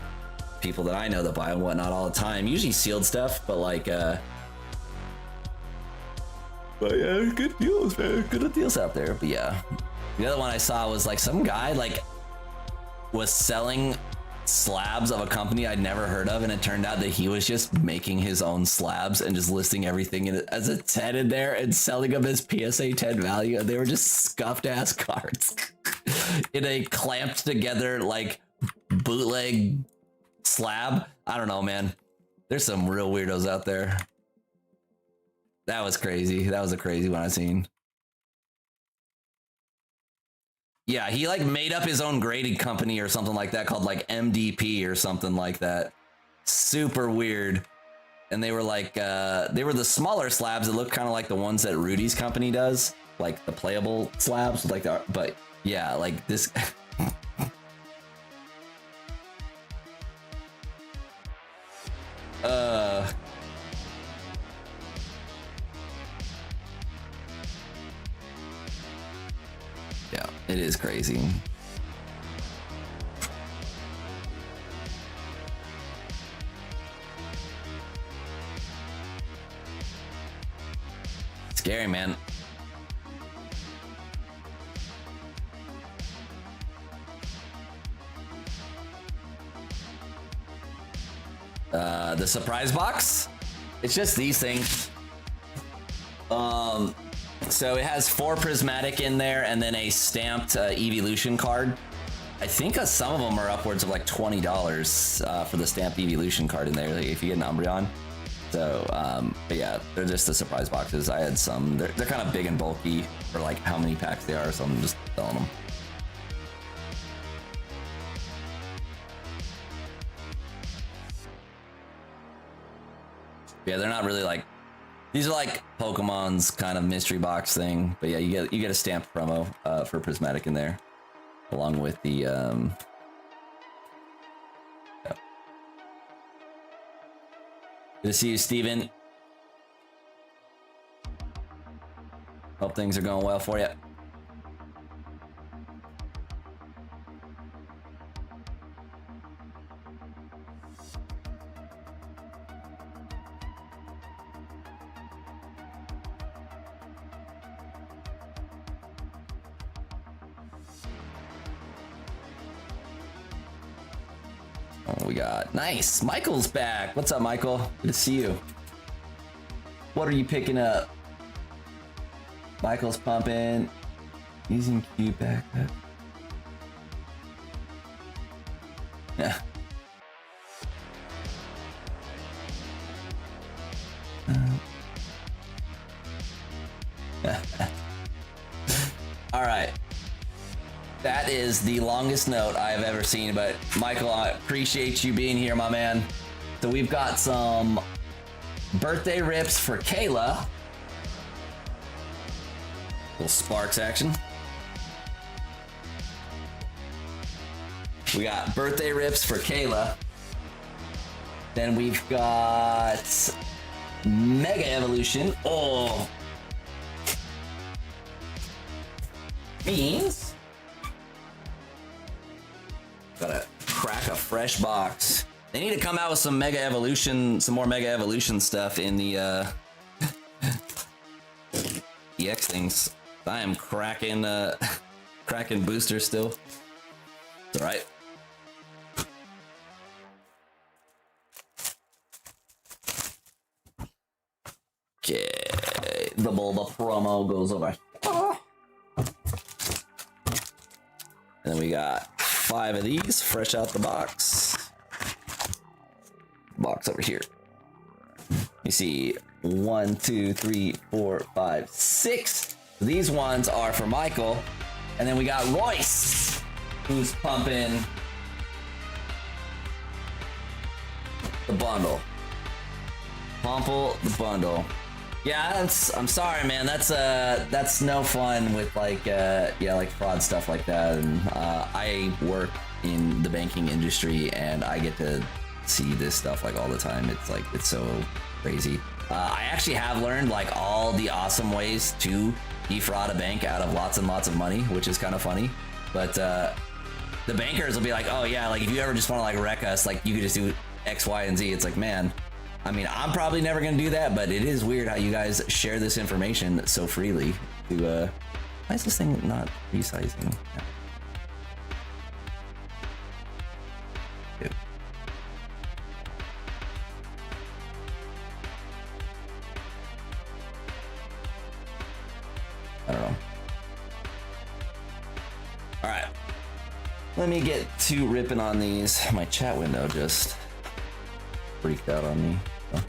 people that I know that buy Whatnot all the time. Usually sealed stuff, but, like, but yeah, good deals, man. Good deals out there. But yeah, the other one I saw was like some guy like was selling slabs of a company I'd never heard of, and it turned out that he was just making his own slabs and just listing everything in it as a 10 in there and selling them as PSA 10 value. And they were just scuffed ass cards in a clamped together like bootleg slab. I don't know, man. There's some real weirdos out there. That was crazy. That was a crazy one I seen. Yeah, he like made up his own grading company or something like that called like MDP or something like that. Super weird. And they were like, they were the smaller slabs that look kind of like the ones that Rudy's company does, like the playable slabs, like the, but yeah, like this. Yeah, it is crazy. Scary, man. The surprise box, it's just these things. So it has 4 prismatic in there and then a stamped evolution card. I think some of them are upwards of like $20 for the stamped evolution card in there, like if you get an Umbreon. So but yeah, they're just the surprise boxes. I had some, they're kind of big and bulky for like how many packs they are, so I'm just selling them. Yeah, they're not really like, these are like Pokemon's kind of mystery box thing, but yeah, you get a stamped promo for prismatic in there, along with the yeah. Good to see you, Steven. Hope things are going well for you. Oh, we got nice. Michael's back. What's up, Michael? Good to see you. What are you picking up? Michael's pumping. Using Q backup. Yeah. All right. That is the longest note I've ever seen, but Michael, I appreciate you being here, my man. So we've got some birthday rips for Kayla. Little Sparks action. We got birthday rips for Kayla. Then we've got Mega Evolution. Oh. Beans. Gotta crack a fresh box. They need to come out with some Mega Evolution, some more Mega Evolution stuff in the EX things. I am cracking cracking boosters still. It's all right. Okay, the Bulba promo goes over. And then we got 5 of these fresh out the box. Box over here. You see 1, 2, 3, 4, 5, 6. These ones are for Michael. And then we got Royce, who's pumping the bundle. Pumple the bundle. Yeah, I'm sorry, man. That's no fun with like yeah, like fraud stuff like that. And I work in the banking industry, and I get to see this stuff like all the time. It's like, it's so crazy. I actually have learned like all the awesome ways to defraud a bank out of lots and lots of money, which is kind of funny. But the bankers will be like, oh yeah, like if you ever just want to like wreck us, like you could just do X, Y, and Z. It's like, man, I mean, I'm probably never gonna do that, but it is weird how you guys share this information so freely. To why is this thing not resizing? right. Let me get to ripping on these. My chat window just freaked out on me. So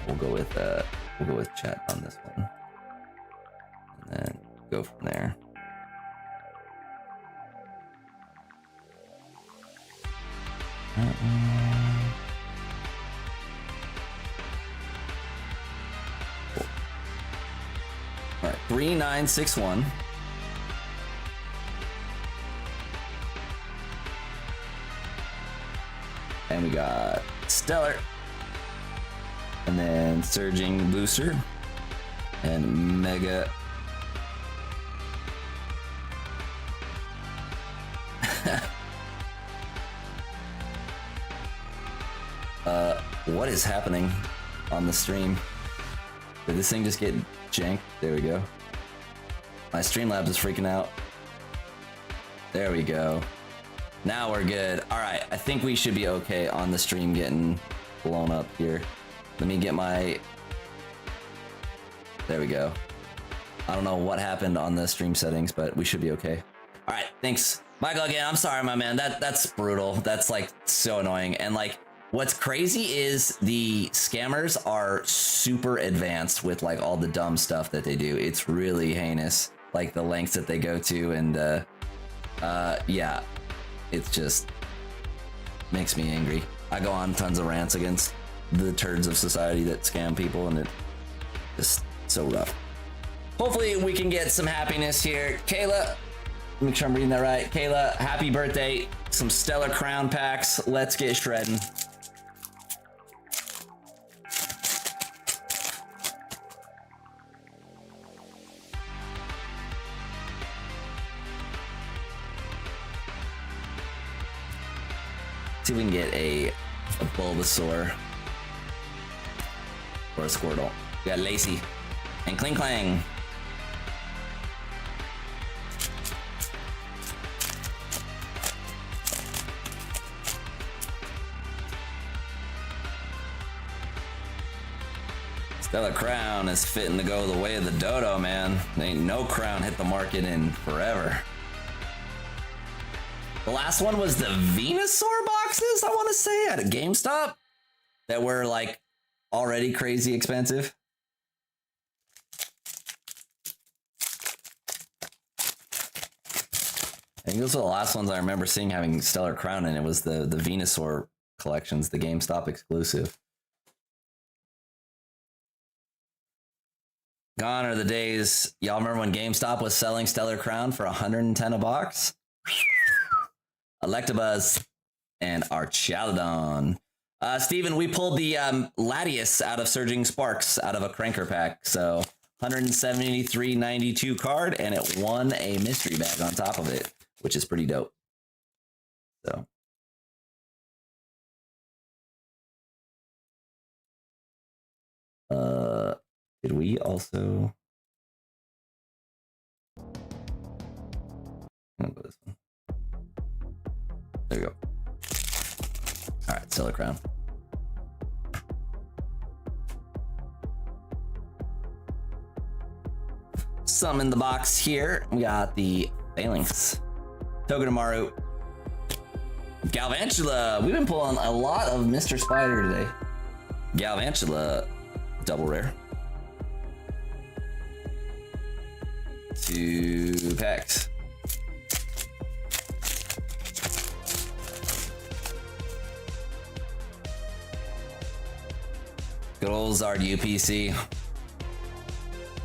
we'll go with chat on this one, and then go from there. Cool. All right, 3961. And we got Stellar, and then Surging Booster, and Mega. What is happening on the stream? Did this thing just get janked? There we go. My Streamlabs is freaking out. There we go. Now we're good. All right, I think we should be okay on the stream getting blown up here. Let me get my... There we go. I don't know what happened on the stream settings, but we should be okay. All right, thanks. Michael, again, I'm sorry, my man. That's brutal. That's like so annoying. And like, what's crazy is the scammers are super advanced with like all the dumb stuff that they do. It's really heinous, like the lengths that they go to, and yeah. It's just makes me angry. I go on tons of rants against the turds of society that scam people, and it's just so rough. Hopefully we can get some happiness here. Kayla, make sure I'm reading that right. Kayla, happy birthday. Some Stellar Crown packs. Let's get shredding. See if we can get a Bulbasaur or a Squirtle. We got Lacey and Kling Clang. Stellar Crown is fitting to go the way of the dodo, man. Ain't no crown hit the market in forever. The last one was the Venusaur boxes, I want to say, at a GameStop that were like already crazy expensive. I think those are the last ones I remember seeing having Stellar Crown, and it was the Venusaur collections, the GameStop exclusive. Gone are the days. Y'all remember when GameStop was selling Stellar Crown for $110 a box? Electabuzz and Archaludon. Steven, we pulled the Latias out of Surging Sparks out of a Cranker pack. So 173.92 card, and it won a mystery bag on top of it, which is pretty dope. So. Did we also? I'm gonna go this one. There you go. All right, Stellar Crown. Some in the box here. We got the Phalanx, Togedemaru, Galvantula. We've been pulling a lot of Mr. Spider today. Galvantula, double rare. 2 packs. Good old Zard UPC.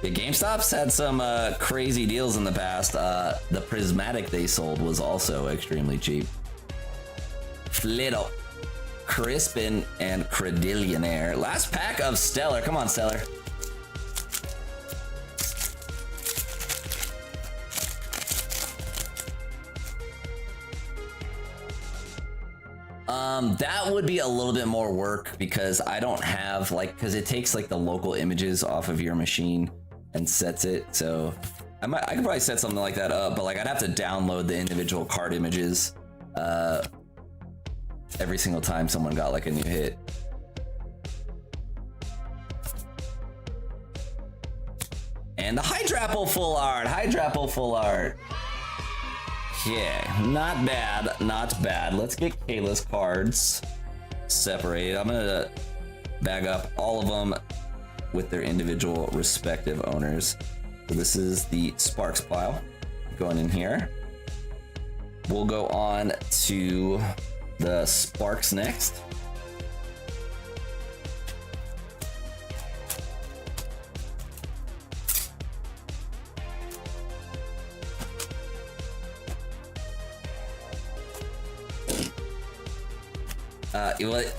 The GameStop's had some crazy deals in the past. The prismatic they sold was also extremely cheap. Flittle, Crispin, and Credillionaire. Last pack of Stellar. Come on, Stellar. That would be a little bit more work because I don't have because it takes like the local images off of your machine and sets it. So I could probably set something like that up, but like I'd have to download the individual card images every single time someone got like a new hit. And the Hydrapple full art. Okay, not bad, not bad. Let's get Kayla's cards separated. I'm gonna bag up all of them with their individual respective owners. So this is the Sparks pile going in here. We'll go on to the Sparks next.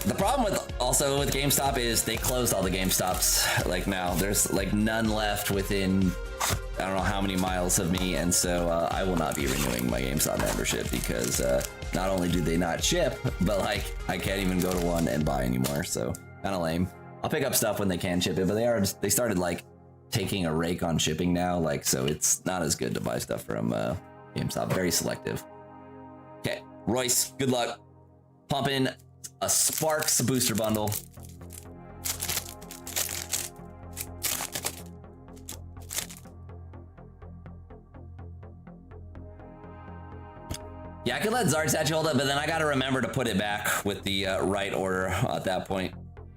The problem with GameStop is they closed all the GameStops. Like now, there's like none left within I don't know how many miles of me, and so I will not be renewing my GameStop membership because not only do they not ship, but like I can't even go to one and buy anymore. So kind of lame. I'll pick up stuff when they can ship it, but they started like taking a rake on shipping now, like so it's not as good to buy stuff from GameStop. Very selective. Okay, Royce, good luck. Pump in a Sparks booster bundle. Yeah, I could let Zartsachi hold it, but then I gotta remember to put it back with the right order at that point.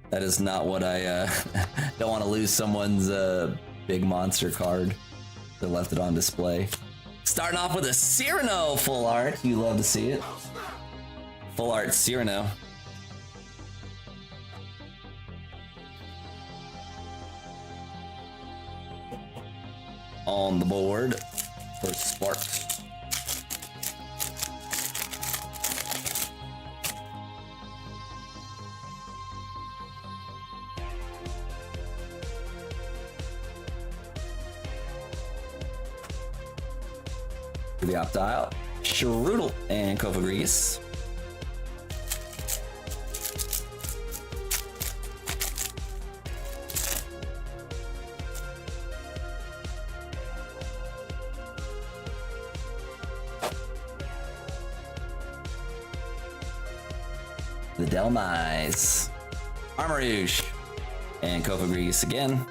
That is not what I don't want to lose someone's big monster card that left it on display. Starting off with a Cyrano full art. You love to see it. Full art Cyrano. On the board for Sparks. For the Optile, Shrootle and Kofagregas. The Delmise, Armarouge, and Kofagregas again.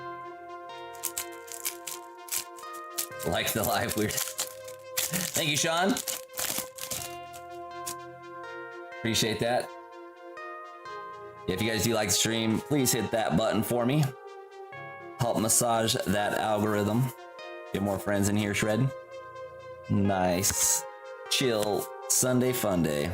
Like the live weird. Thank you, Sean. Appreciate that. If you guys do like the stream, please hit that button for me. Help massage that algorithm. Get more friends in here, Shred. Nice, chill Sunday fun day.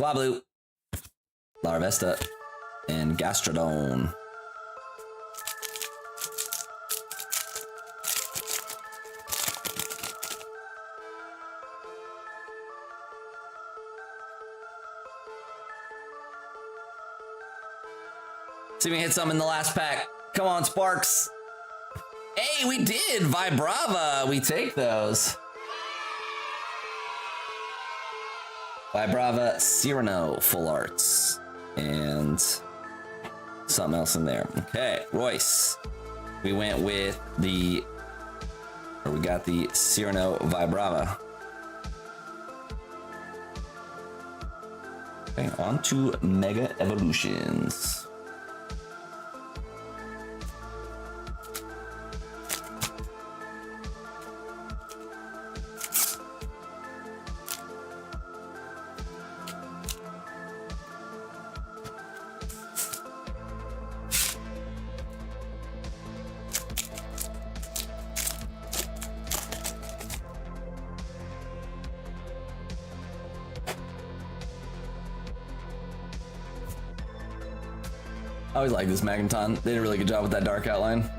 Swablu, Larvesta, and Gastrodon. See if we hit some in the last pack. Come on, Sparks. Hey, we did! Vibrava! We take those. Vibrava, Cyrano, full arts, and something else in there. Okay, Royce. We went with we got the Cyrano Vibrava. Okay, on to Mega Evolutions. I always like this Magneton. They did a really good job with that dark outline.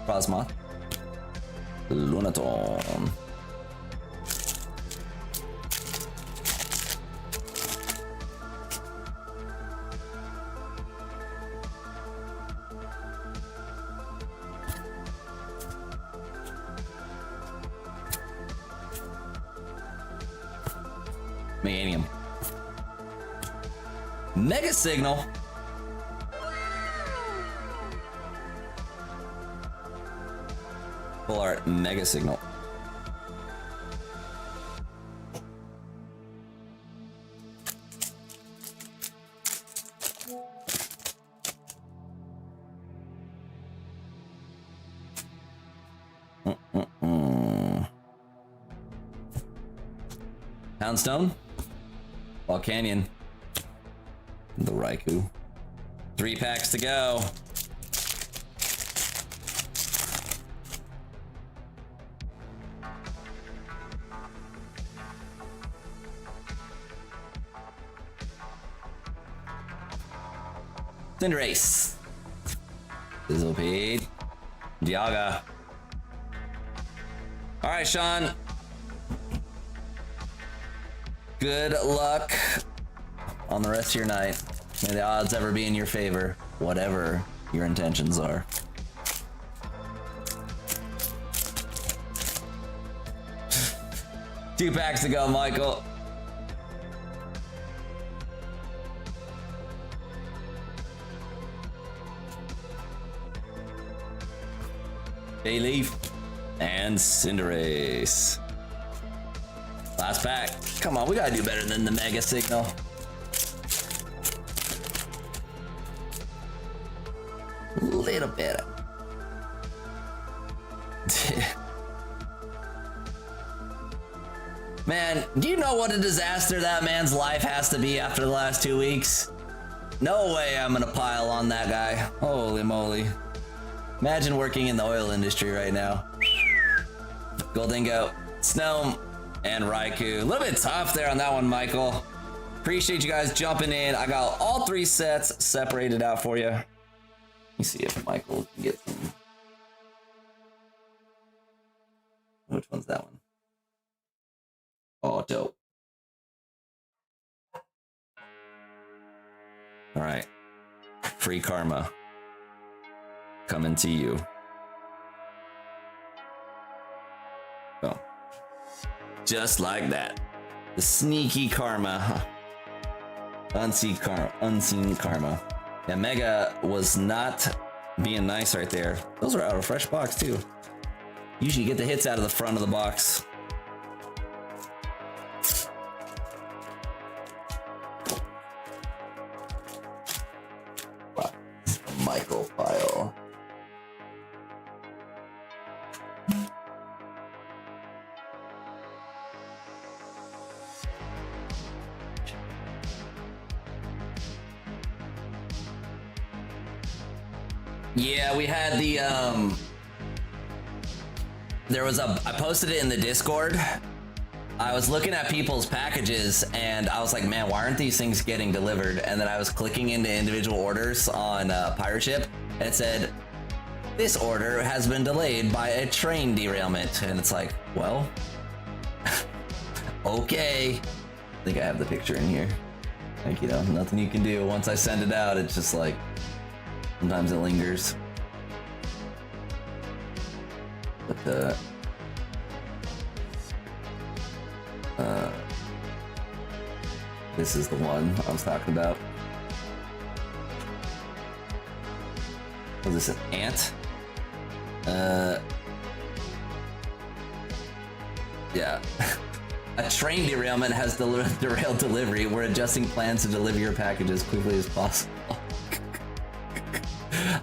Frosmoth. Lunaton. Meganium. Mega Signal. Full art Mega Signal. Poundstone. Ball Canyon. The Raikou. 3 packs to go. Cinderace. Sizzlepede. Dialga. All right, Sean. Good luck on the rest of your night. May the odds ever be in your favor, whatever your intentions are. Two packs to go, Michael. Bayleaf and Cinderace. Last pack. Come on, we gotta do better than the Mega Signal. A little better. Man, do you know what a disaster that man's life has to be after the last 2 weeks? No way I'm gonna pile on that guy. Holy moly. Imagine working in the oil industry right now. Goldingo, Snow, and Raikou. A little bit tough there on that one, Michael. Appreciate you guys jumping in. I got all 3 sets separated out for you. Let me see if Michael can get some. Which one's that one? Oh, dope. All right. Free karma. Coming to you. Oh. Just like that. The sneaky karma. Unseen karma. Yeah, Mega was not being nice right there. Those are out of a fresh box too. Usually you get the hits out of the front of the box. Wow. Michael file. Yeah, we had the I posted it in the Discord. I was looking at people's packages and I was like, man, why aren't these things getting delivered? And then I was clicking into individual orders on Pirate Ship and it said, this order has been delayed by a train derailment. And it's like, well, okay. I think I have the picture in here. Like, you know, nothing you can do. Once I send it out, it's just like, sometimes it lingers. But this is the one I was talking about. Was this an ant? Yeah. A train derailment has derailed delivery. We're adjusting plans to deliver your package as quickly as possible.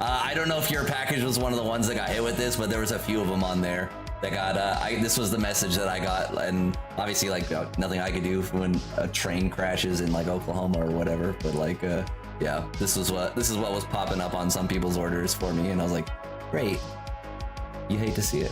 I don't know if your package was one of the ones that got hit with this, but there was a few of them on there that got, this was the message that I got, and obviously, like, nothing I could do when a train crashes in, like, Oklahoma or whatever, but, like, yeah, this is what was popping up on some people's orders for me, and I was like, great. You hate to see it.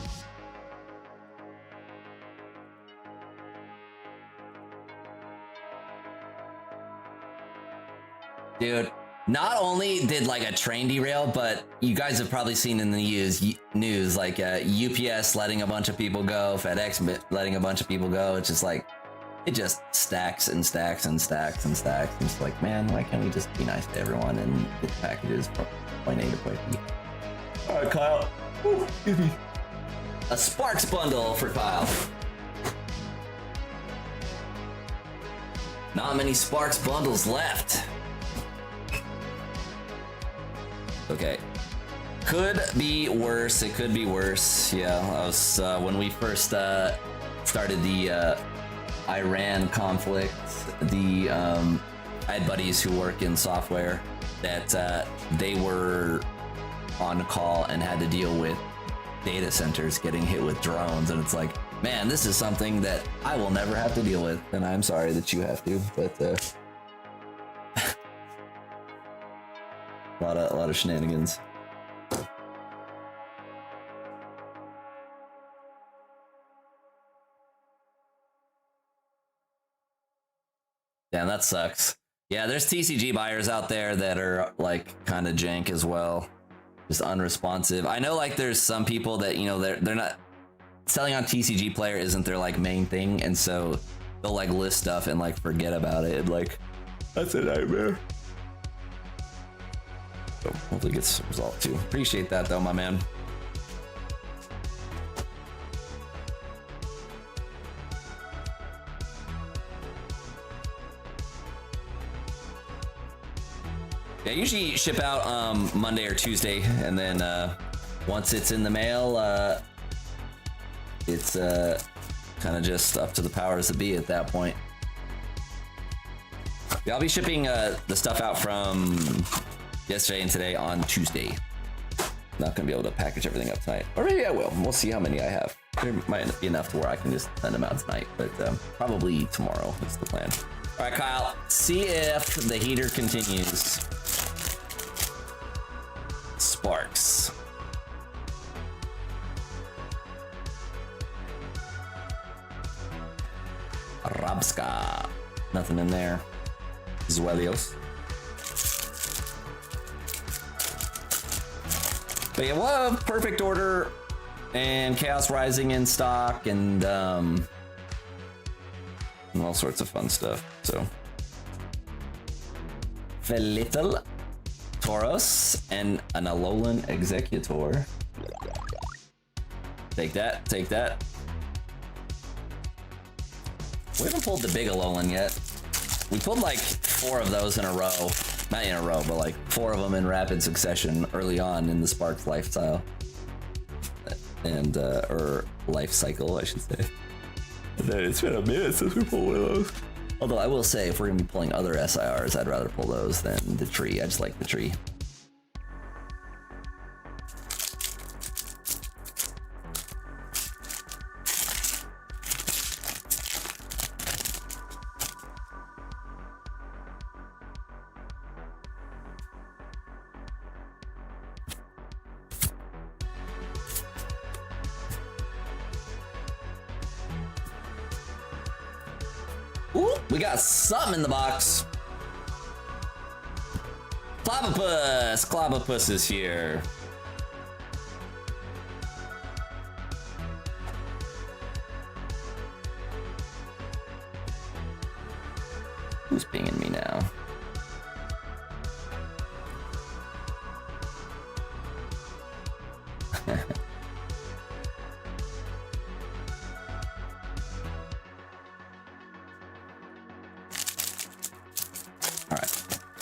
Dude. Not only did like a train derail, but you guys have probably seen in the news like UPS letting a bunch of people go, FedEx letting a bunch of people go. It's just like, it just stacks and stacks and stacks and stacks. And it's like, man, why can't we just be nice to everyone and get the packages from point A to point B? All right, Kyle. Ooh, excuse me. A Sparks bundle for Kyle. Not many Sparks bundles left. Okay, could be worse. It could be worse. Yeah, I was when we first started the Iran conflict. I had buddies who work in software that they were on call and had to deal with data centers getting hit with drones, and it's like, Man, this is something that I will never have to deal with, and I'm sorry that you have to, but a lot of shenanigans. Damn, that sucks. Yeah, there's TCG buyers out there that are like kind of jank as well, just unresponsive. I know like there's some people that, you know, they're not selling on TCG Player isn't their like main thing, and so they'll like list stuff and like forget about it. Like that's a nightmare. So hopefully it gets resolved too. Appreciate that though, my man. Yeah, usually ship out Monday or Tuesday, and then once it's in the mail, it's kind of just up to the powers that be at that point. Yeah, I'll be shipping the stuff out from yesterday and today on Tuesday. Not gonna be able to package everything up tonight, or maybe I will. We'll see how many I have. There might be enough to where I can just send them out tonight, but probably tomorrow is the plan. All right, Kyle, see if the heater continues. Sparks. Rabska. Nothing in there. Zuelios. But yeah, we'll have Perfect Order and Chaos Rising in stock, and all sorts of fun stuff. So Felittle, Tauros, and an Alolan Executor. Take that, take that. We haven't pulled the big Alolan yet. We pulled like 4 of those in a row. Not in a row, but like 4 of them in rapid succession early on in the Sparks lifestyle. And, or life cycle, I should say. And then it's been a minute since we pulled one of those. Although I will say, if we're gonna be pulling other SIRs, I'd rather pull those than the tree. I just like the tree. Ooh, we got something in the box. Clobopus! Clobopus is here. Who's pinging me now?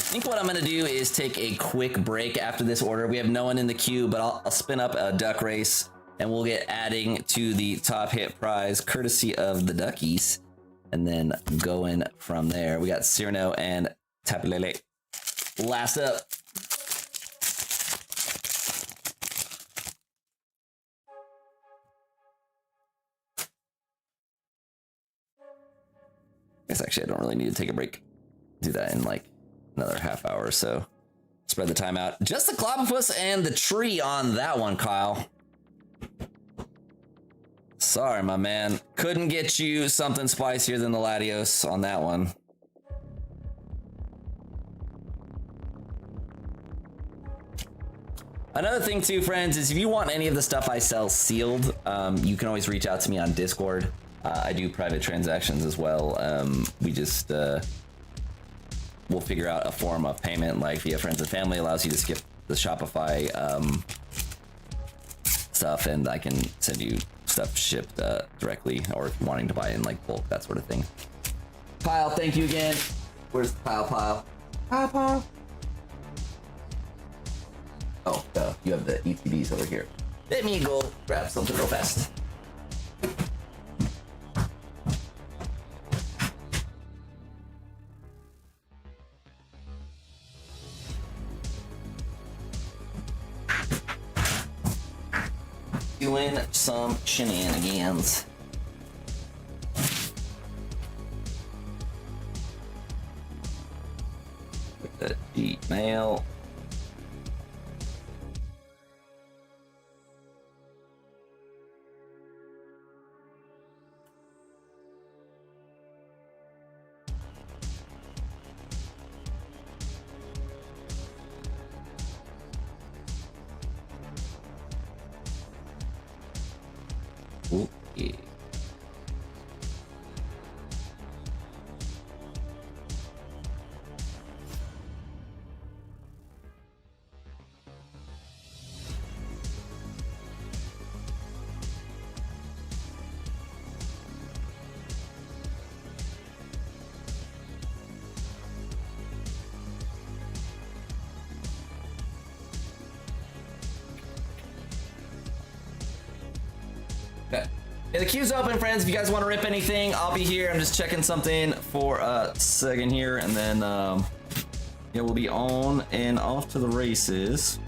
I think what I'm gonna do is take a quick break after this order. We have no one in the queue, but I'll spin up a duck race and we'll get adding to the top hit prize courtesy of the duckies, and then going from there. We got Cyrano and Tapilele last up. I guess actually I don't really need to take a break. Do that in like another half hour or so. Spread the time out. Just the Clobopus and the tree on that one, Kyle. Sorry, my man. Couldn't get you something spicier than the Latios on that one. Another thing too, friends, is if you want any of the stuff I sell sealed, you can always reach out to me on Discord. I do private transactions as well. We just we'll figure out a form of payment, like via friends and family, allows you to skip the Shopify stuff, and I can send you stuff shipped directly, or if you're wanting to buy in like bulk, that sort of thing. Kyle, thank you again. Where's Kyle Pile? Kyle Pile? Oh, you have the ETBs over here. Let me go grab something real fast. Doing some shenanigans. Gmail. Okay. Okay. Yeah, the queue's open, friends. If you guys want to rip anything, I'll be here. I'm just checking something for a second here, and then yeah, we'll be on and off to the races.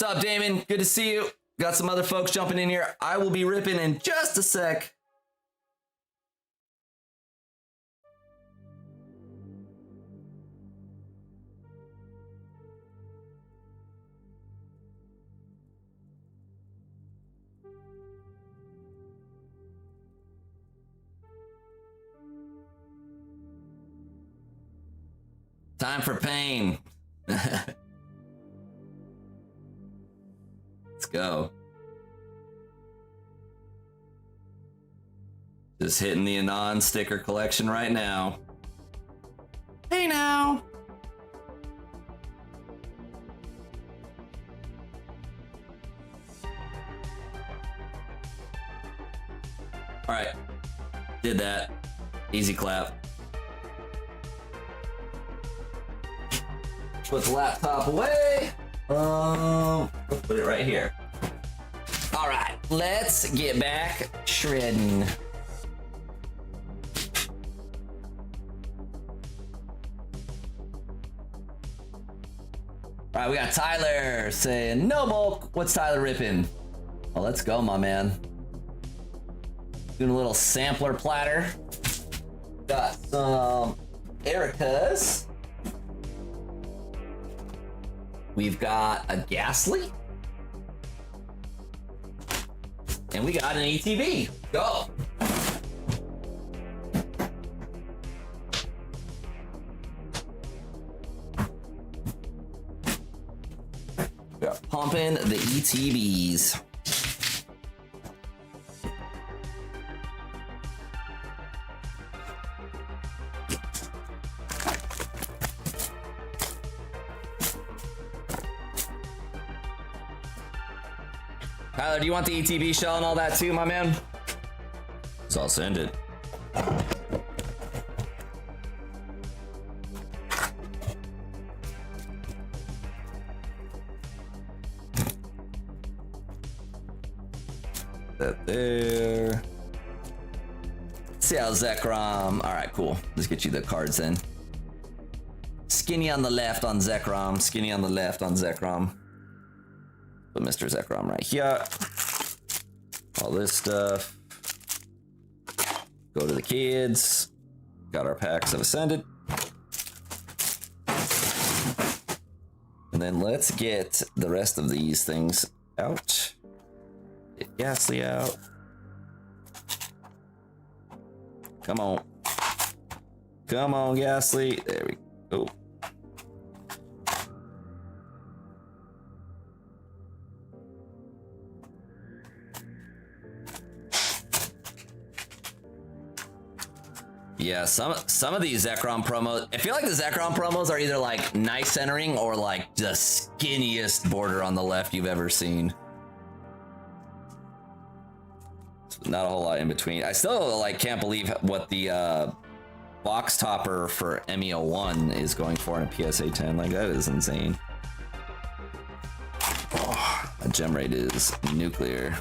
What's up, Damon? Good to see you. Got some other folks jumping in here. I will be ripping in just a sec. Time for pain. Let's go. Just hitting the Anon sticker collection right now. Hey now. All right, did that. Easy clap. Put the laptop away. Put it right here. All right, let's get back shredding. All right, we got Tyler saying no bulk. What's Tyler ripping? Well, let's go, my man. Doing a little sampler platter. Got some Erica's. We've got a Ghastly. And we got an ETB. Go. We are pumping the ETBs. Tyler, do you want the ETB shell and all that too, my man? So I'll send it. That there. Let's see how Zekrom. All right, cool. Let's get you the cards then. Skinny on the left on Zekrom. Skinny on the left on Zekrom. Put Mr. Zekrom right here. All this stuff. Go to the kids. Got our packs of Ascended. And then let's get the rest of these things out. Get Ghastly out. Come on. Come on, Ghastly. There we go. Yeah, some of these Zekrom promos, I feel like the Zekrom promos are either like nice centering or like the skinniest border on the left you've ever seen. Not a whole lot in between. I still like can't believe what the box topper for MEO1 is going for in a PSA 10. Like, that is insane. Oh, that gem rate is nuclear.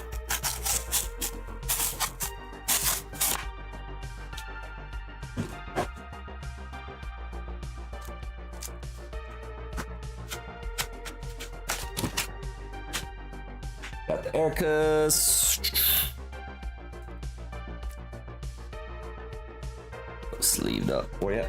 Got the Ericas. Sleeved up for you.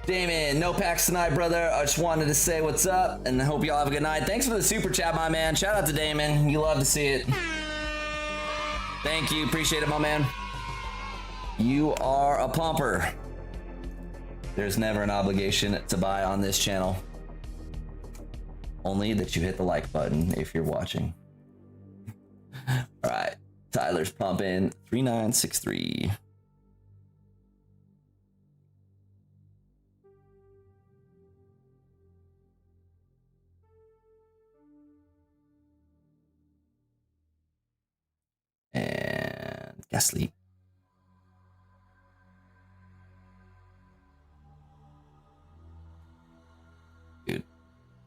Damon, no packs tonight, brother. I just wanted to say what's up and I hope y'all have a good night. Thanks for the super chat, my man. Shout out to Damon. You love to see it. Thank you. Appreciate it, my man. You are a pumper. There's never an obligation to buy on this channel. Only that you hit the like button if you're watching. All right, Tyler's pumping 3963. And Gasly. Dude,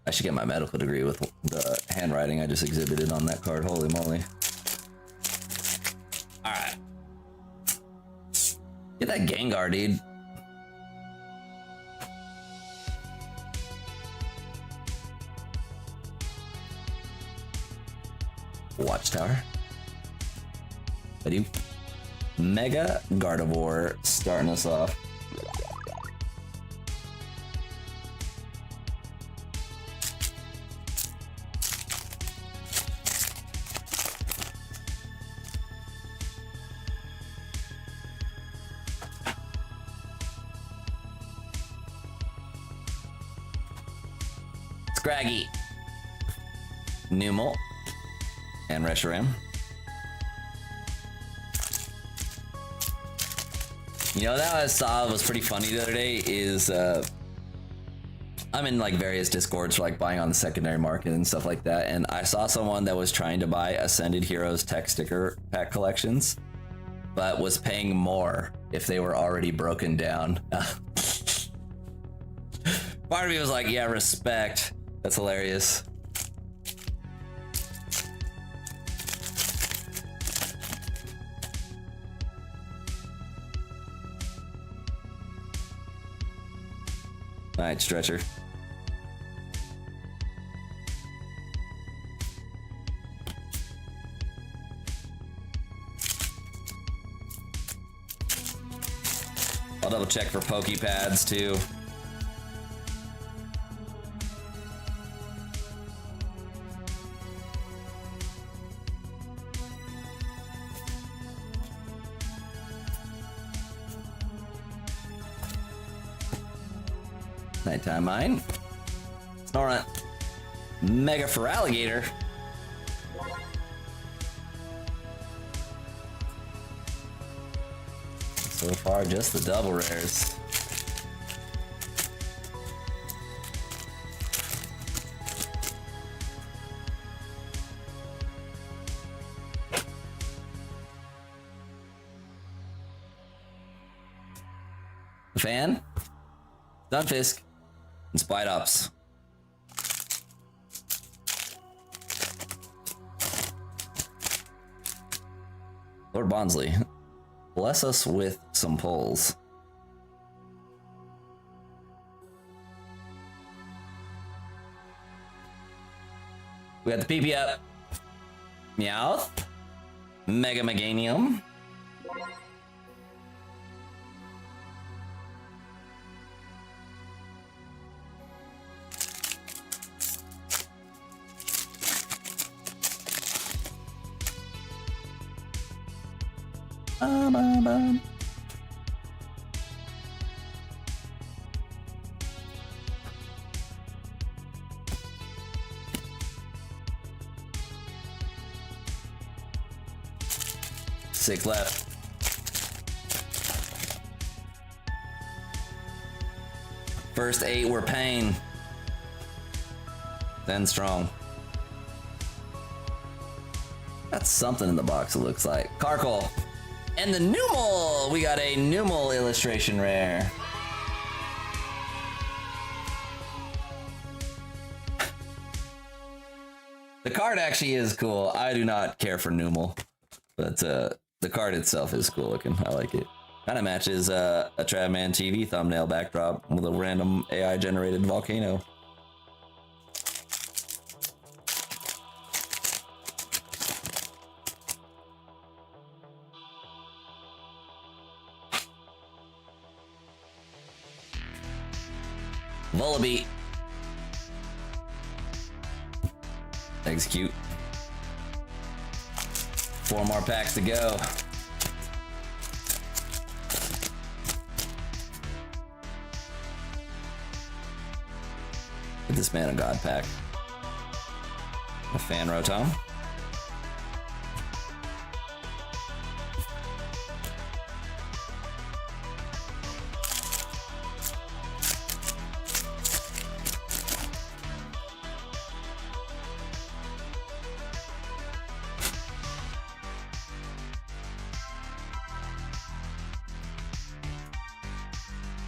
I should get my medical degree with the handwriting I just exhibited on that card. Holy moly. Alright. Get that Gengar, dude. Watchtower. Ready? Mega Gardevoir starting us off. Scraggy, Numel, and Reshiram. You know, that I saw was pretty funny the other day is, I'm in like various discords for like buying on the secondary market and stuff like that, and I saw someone that was trying to buy Ascended Heroes tech sticker pack collections, but was paying more if they were already broken down. Part of me was like, yeah, respect. That's hilarious. All right, stretcher. I'll double check for Poke Pads too. Nighttime Mine. Snorunt. Mega Feraligatr. So far, just the double rares. Fan. Stunfisk. And Spite Ups. Lord Bonsly, bless us with some pulls. We got the PP up. Meowth. Mega Meganium. Six left. First 8 were pain. Then strong. Got something in the box, it looks like. Carkle. And the Numel! We got a Numel illustration rare. The card actually is cool. I do not care for Numel, but the card itself is cool looking. I like it. Kind of matches a Travman TV thumbnail backdrop with a random AI generated volcano. Volbeat. Execute. 4 more packs to go. Get this man a god pack. A fan Rotom.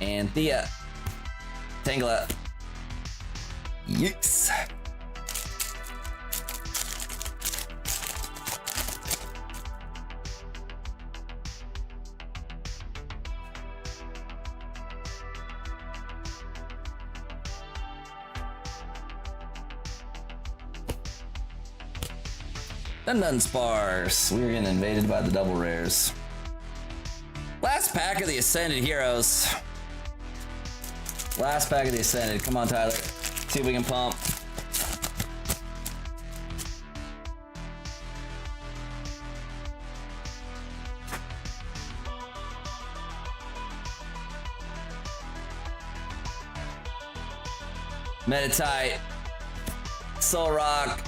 And Thea. Tangela. Yikes. Dun sparse. We're getting invaded by the double rares. Last pack of the Ascended Heroes. Last pack of the Ascended. Come on, Tyler. See if we can pump. Meditite. Soul Rock.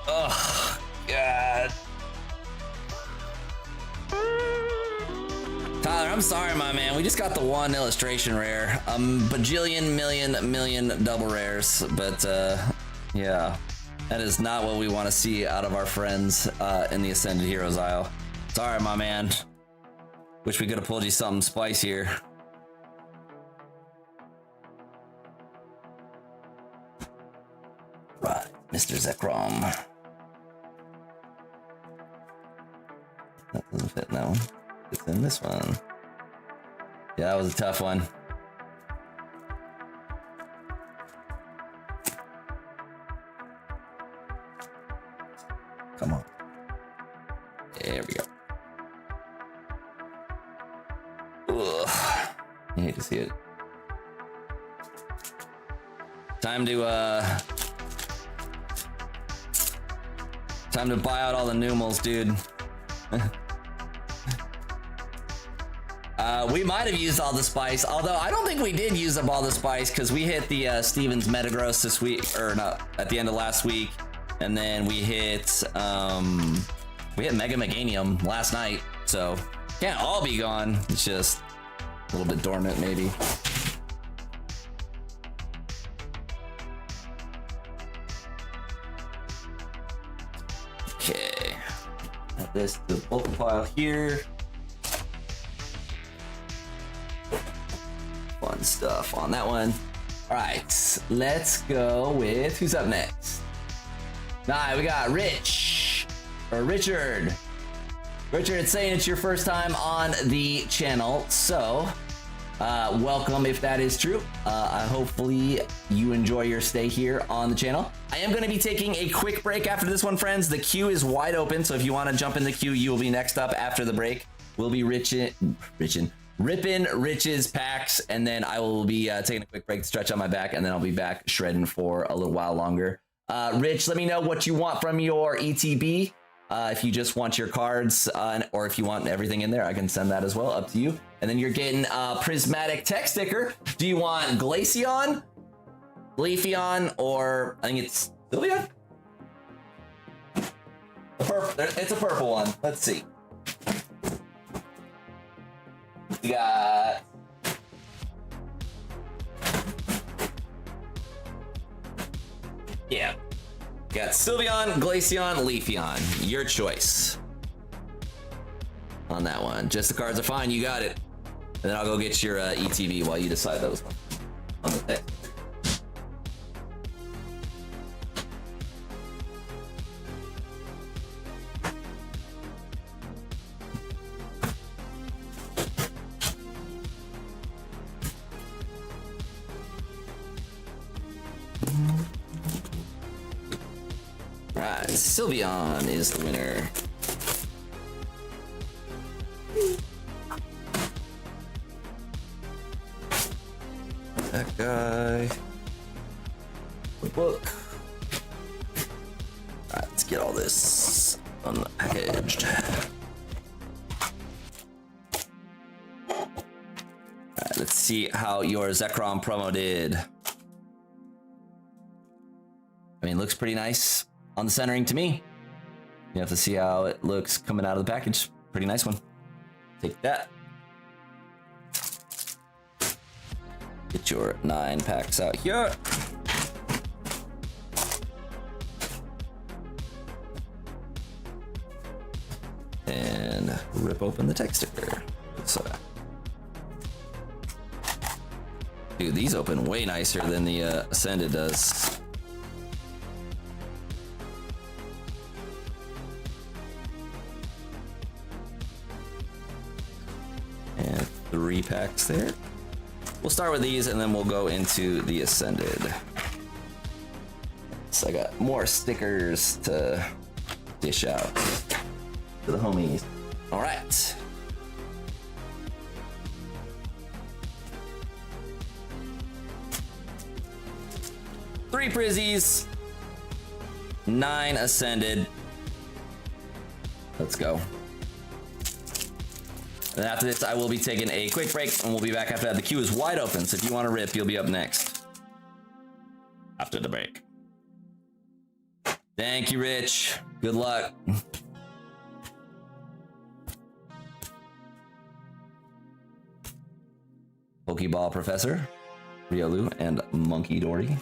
Oh, God. Tyler, I'm sorry, my man. We just got the one illustration rare. Bajillion, million double rares. But, yeah. That is not what we want to see out of our friends in the Ascended Heroes aisle. Sorry, my man. Wish we could have pulled you something spicier. Right, Mr. Zekrom. That doesn't fit in that one. It's in this one. Yeah, that was a tough one. Come on. There we go. Ugh. I hate to see it. Time to buy out all the Numels, dude. We might have used all the spice, although I don't think we did use up all the spice because we hit the Stevens Metagross this week, or not, at the end of last week, and then we hit Mega Meganium last night, so can't all be gone. It's just a little bit dormant, maybe. Okay, add this to the bulk pile here. Fun stuff on that one. All right, let's go with who's up next. All right, we got Richard. Richard, it's saying it's your first time on the channel, so welcome if that is true. Hopefully you enjoy your stay here on the channel. I am going to be taking a quick break after this one, friends. The queue is wide open, so if you want to jump in the queue, you will be next up after the break. We'll be ripping Rich's packs, and then I will be taking a quick break to stretch out my back, and then I'll be back shredding for a little while longer. Rich, let me know what you want from your ETB. If you just want your cards, or if you want everything in there, I can send that as well, up to you. And then you're getting a Prismatic Tech sticker. Do you want Glaceon, Leafeon, or I think it's Sylveon? It's a purple one. Let's see. We got Got Sylveon, Glaceon, Leafeon. Your choice on that one. Just the cards are fine. You got it. And then I'll go get your ETB while you decide those on the deck. Right, Sylveon is the winner. That guy. The book. Alright, let's get all this unpackaged. Alright, let's see how your Zekrom promo did. I mean, looks pretty nice on the centering to me. You have to see how it looks coming out of the package. Pretty nice one. Take that. Get your 9 packs out here. And rip open the tech sticker. So, dude, these open way nicer than the Ascended does. And 3 packs there. We'll start with these and then we'll go into the Ascended. So I got more stickers to dish out to the homies. All right. Three Prizzies, 9 Ascended. Let's go. And after this, I will be taking a quick break, and we'll be back after that. The queue is wide open, so if you want to rip, you'll be up next. After the break. Thank you, Rich. Good luck. Pokeball Professor, Riolu, and Monkey Dory.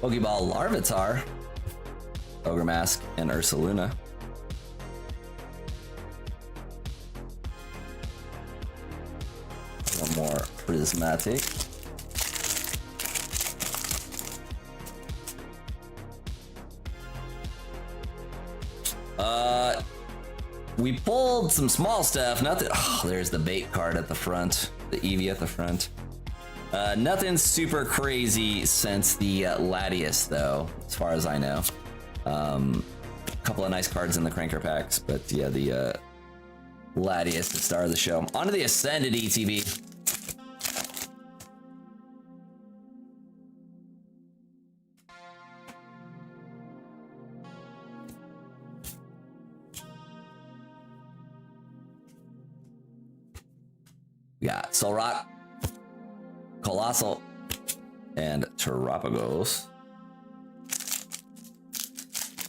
Pokeball Larvitar, Ogre Mask, and Ursaluna. One more Prismatic. We pulled some small stuff. Nothing. Oh, there's the bait card at the front. The Eevee at the front. Nothing super crazy since the Latias, though, as far as I know. A couple of nice cards in the Cranker packs, but yeah, the Latias, the star of the show. On to the Ascended ETB. We got Solrock, Colossal, and Terapagos.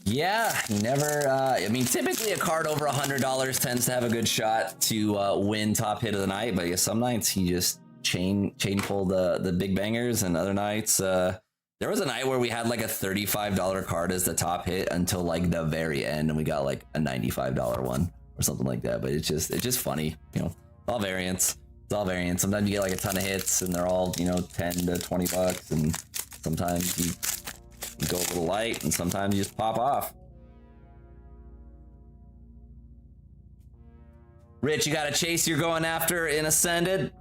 Yeah, never. I mean, typically a card over $100 tends to have a good shot to win top hit of the night. But yeah, some nights he just chain pull the big bangers, and other nights there was a night where we had like a $35 card as the top hit until like the very end, and we got like a $95 one or something like that. But it's just funny, you know. All variants. It's all variants. Sometimes you get like a ton of hits and they're all, you know, 10 to 20 bucks, and sometimes you go a little light and sometimes you just pop off. Rich, you got a chase you're going after in Ascended?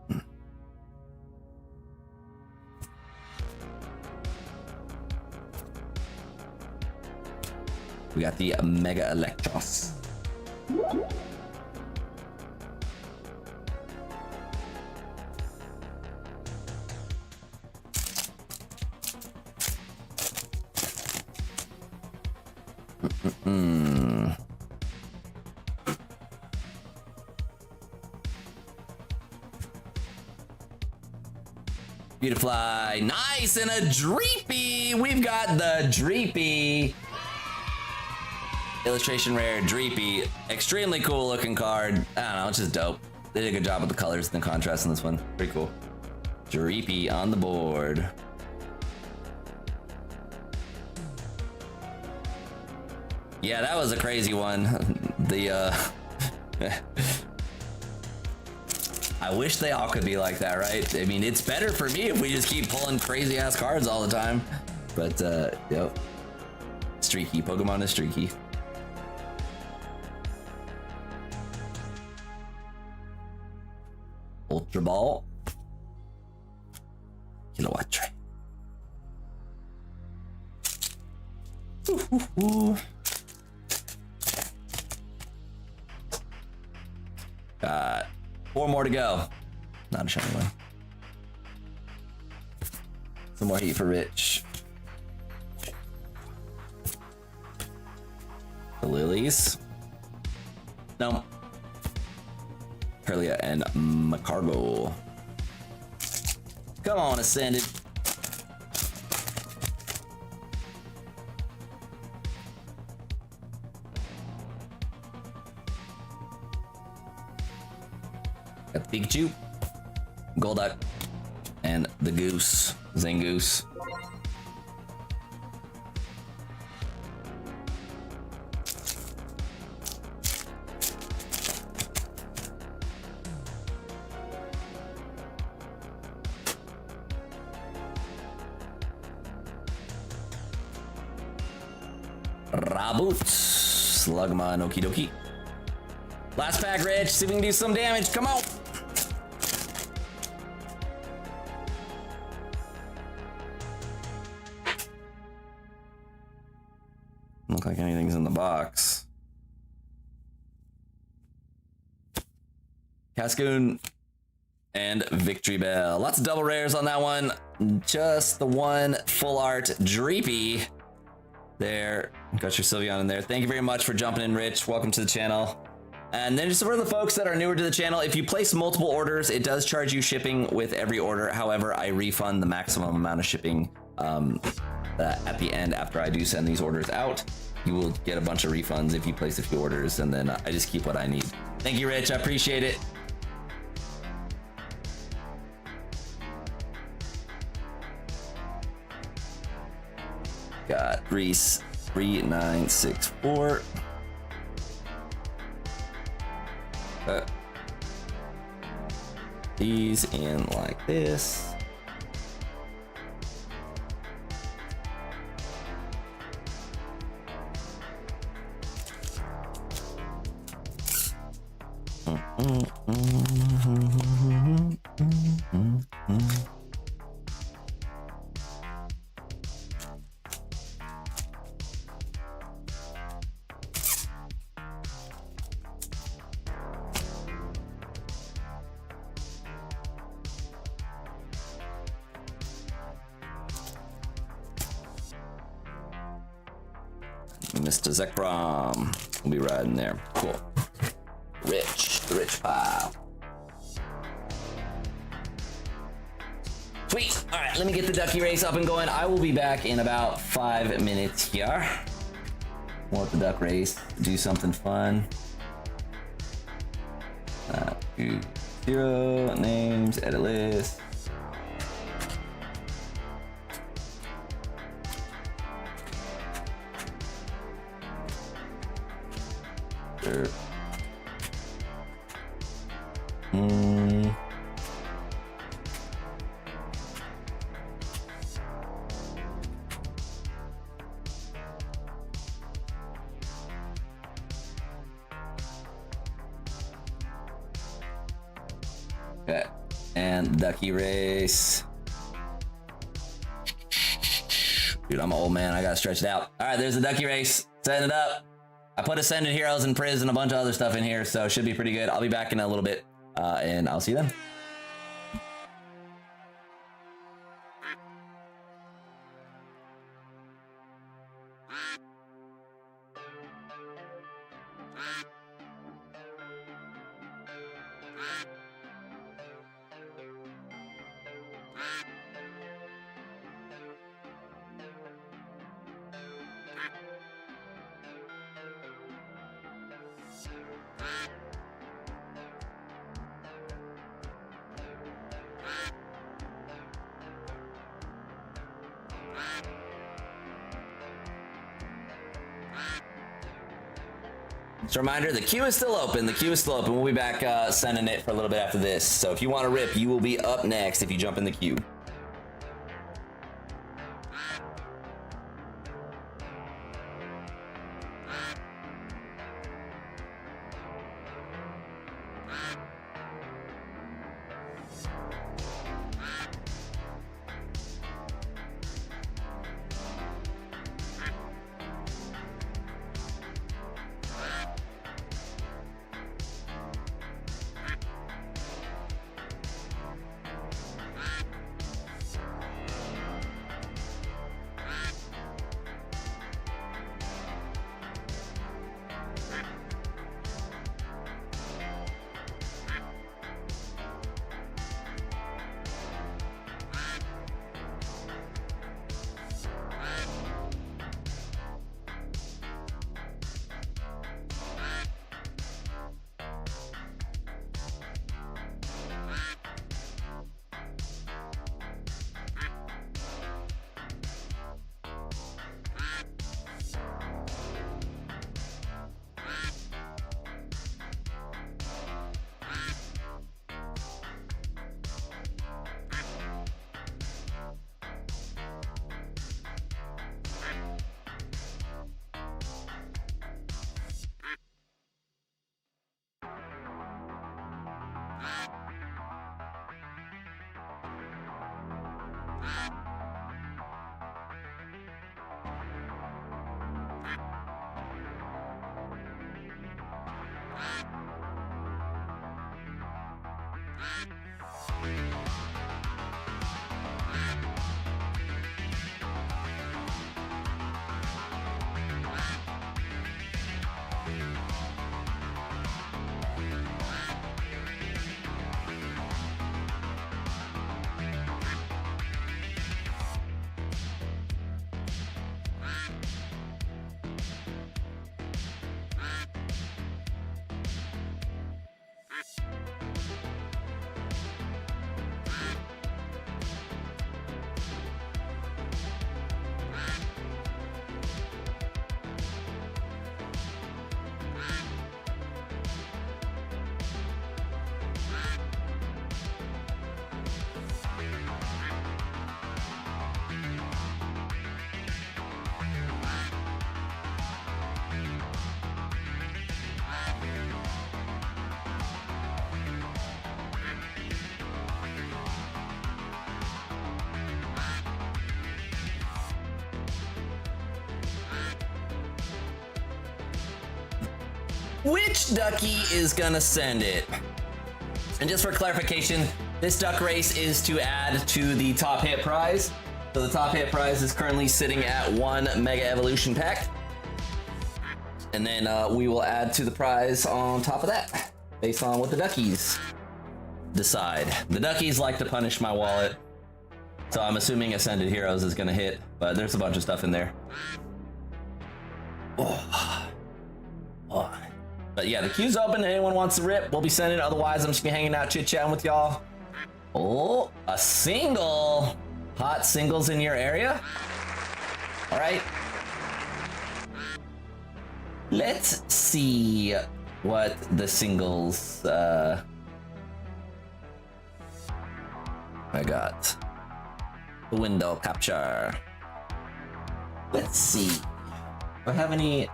We got the Mega Electros. Beautifly, nice, and a Dreepy. baby. We've got the Dreepy. Illustration rare Dreepy. Extremely cool looking card. I don't know, it's just dope. They did a good job with the colors and the contrast in this one. Pretty cool. Dreepy on the board. Yeah, that was a crazy one. I wish they all could be like that, right? I mean, it's better for me if we just keep pulling crazy ass cards all the time. But, yep. Streaky. Pokemon is streaky. Ultra Ball. Kilowatt Tray. Got 4 more to go. Not a shiny one. Some more heat for Rich. The Lilies. No. Herlia and Macargo. Come on, Ascended. Got the Pikachu, Golduck, and the Goose, Zangoose. Raboot, Slugma, Okie dokie. Last pack, Rich. See if we can do some damage. Come on. Look like anything's in the box. Cascoon and Victory Bell. Lots of double rares on that one. Just the one full art Dreepy. There, got your Sylveon in there. Thank you very much for jumping in, Rich. Welcome to the channel. And then just for the folks that are newer to the channel, if you place multiple orders, it does charge you shipping with every order. However, I refund the maximum amount of shipping at the end after I do send these orders out. You will get a bunch of refunds if you place a few orders, and then I just keep what I need. Thank you, Rich. I appreciate it. Got Reese 3964. These in like this. Mr. Zekrom will be riding there. Cool. Rich, the rich pile. Sweet. All right, let me get the ducky race up and going. I will be back in about 5 minutes here. We'll let the duck race do something fun. 0 names, edit list. Sure. Okay, and ducky race. Dude, I'm an old man. I gotta stretch it out. All right, there's the ducky race. Setting it up. I put Ascended Heroes and Priz and a bunch of other stuff in here, so it should be pretty good. I'll be back in a little bit, and I'll see you then. Just a reminder, the queue is still open. The queue is still open. We'll be back sending it for a little bit after this. So if you want to rip, you will be up next if you jump in the queue. Which ducky is gonna send it? And just for clarification, this duck race is to add to the top hit prize. So the top hit prize is currently sitting at 1 Mega Evolution Pack. And then we will add to the prize on top of that, based on what the duckies decide. The duckies like to punish my wallet, so I'm assuming Ascended Heroes is gonna hit, but there's a bunch of stuff in there. Oh. But yeah, the queue's open. Anyone wants to rip, we'll be sending it. Otherwise, I'm just gonna be hanging out, chit-chatting with y'all. Oh, a single. Hot singles in your area? All right. Let's see what the singles I got. The window capture. Let's see. Do I have any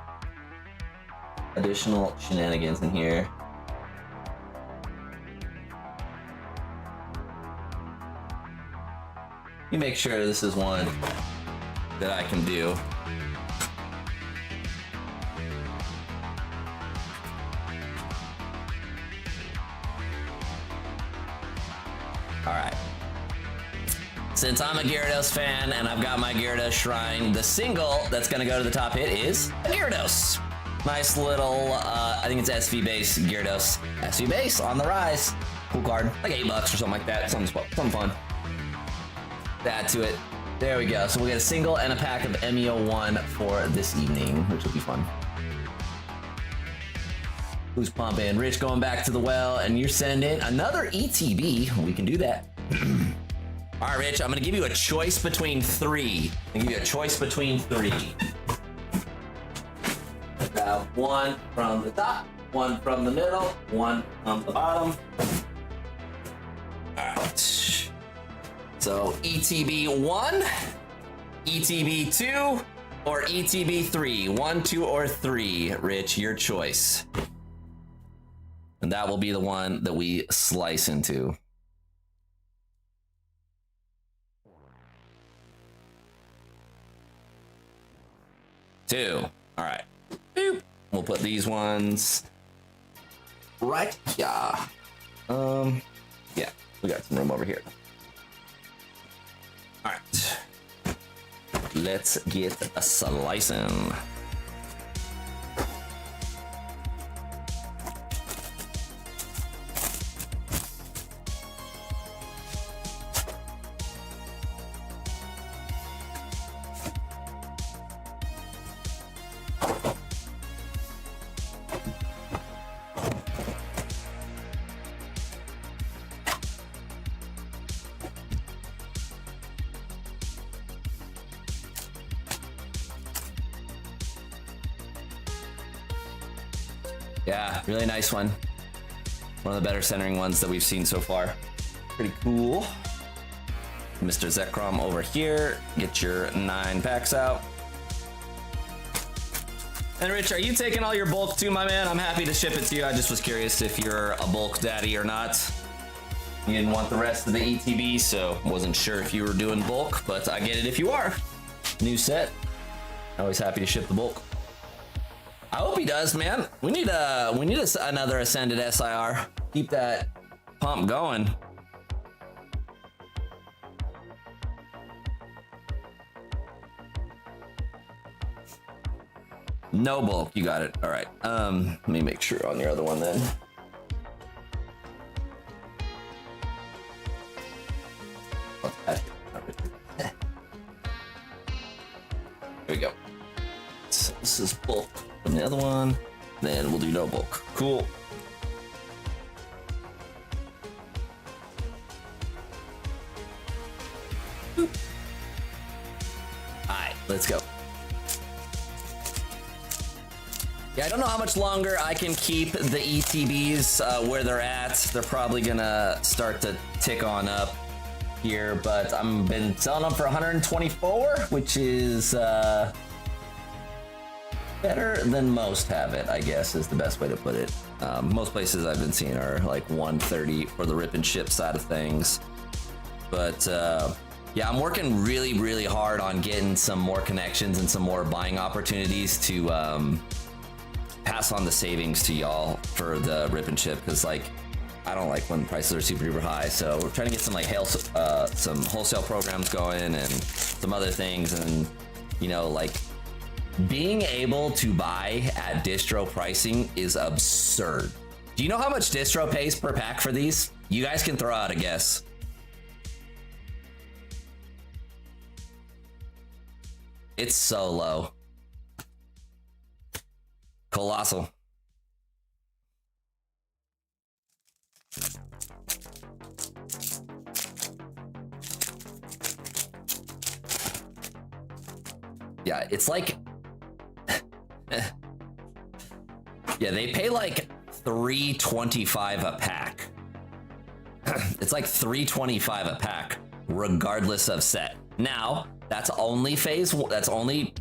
additional shenanigans in here? Let me make sure this is one that I can do. All right. Since I'm a Gyarados fan and I've got my Gyarados shrine, the single that's gonna go to the top hit is Gyarados. Nice little, I think it's SV base Gyarados. SV base on the rise. Cool card, like $8 or something like that. Something fun. Add to it. There we go. So we'll get a single and a pack of MEO1 for this evening, which will be fun. Who's pumping? Rich going back to the well, and you're sending another ETB. We can do that. All right, Rich, I'm gonna give you a choice between three. One from the top, one from the middle, one from the bottom. All right. So ETB 1, ETB 2, or ETB 3. 1, 2, or 3. Rich, your choice. And that will be the one that we slice into. Two. All right. Boop. We'll put these ones right here. Yeah, we got some room over here. All right. Let's get a slicing. Yeah, really nice one. One of the better centering ones that we've seen so far. Pretty cool. Mr. Zekrom over here. Get your 9 packs out. And Rich, are you taking all your bulk too, my man? I'm happy to ship it to you. I just was curious if you're a bulk daddy or not. You didn't want the rest of the ETB, so wasn't sure if you were doing bulk, but I get it if you are. New set. Always happy to ship the bulk. I hope he does, man. We need another Ascended SIR. Keep that pump going. No bulk, you got it. All right. Let me make sure on your other one then. Here we go. So this is bulk. And the other one, then we'll do no bulk. Cool. All right, let's go. Yeah, I don't know how much longer I can keep the ETBs where they're at. They're probably gonna start to tick on up here, but I've been selling them for 124, which is better than most have it, I guess, is the best way to put it. Most places I've been seeing are like 130 for the rip and ship side of things. But yeah, I'm working really, really hard on getting some more connections and some more buying opportunities to pass on the savings to y'all for the rip and ship, because like I don't like when prices are super duper high. So we're trying to get some like some wholesale programs going and some other things, and you know, like being able to buy at distro pricing is absurd. Do you know how much distro pays per pack for these? You guys can throw out a guess. It's so low. Colossal. Yeah, it's like yeah, they pay like $3.25 a pack. It's like $3.25 a pack, regardless of set. Now, that's only that's only,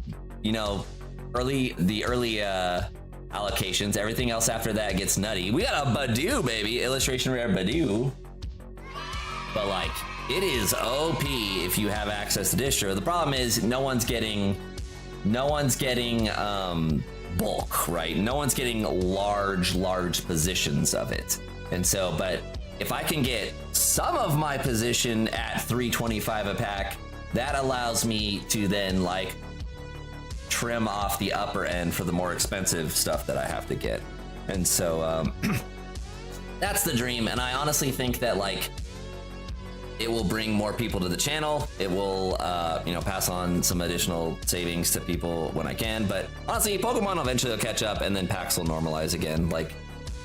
you know, early allocations. Everything else after that gets nutty. We got a Badoo, baby, illustration rare Badoo. But like, it is OP if you have access to distro. The problem is no one's getting bulk, right? No one's getting large positions of it. And so, but if I can get some of my position at $3.25 a pack, that allows me to then like trim off the upper end for the more expensive stuff that I have to get. And so that's the dream. And I honestly think that like it will bring more people to the channel. It will, you know, pass on some additional savings to people when I can. But honestly, Pokemon eventually will catch up, and then packs will normalize again. Like,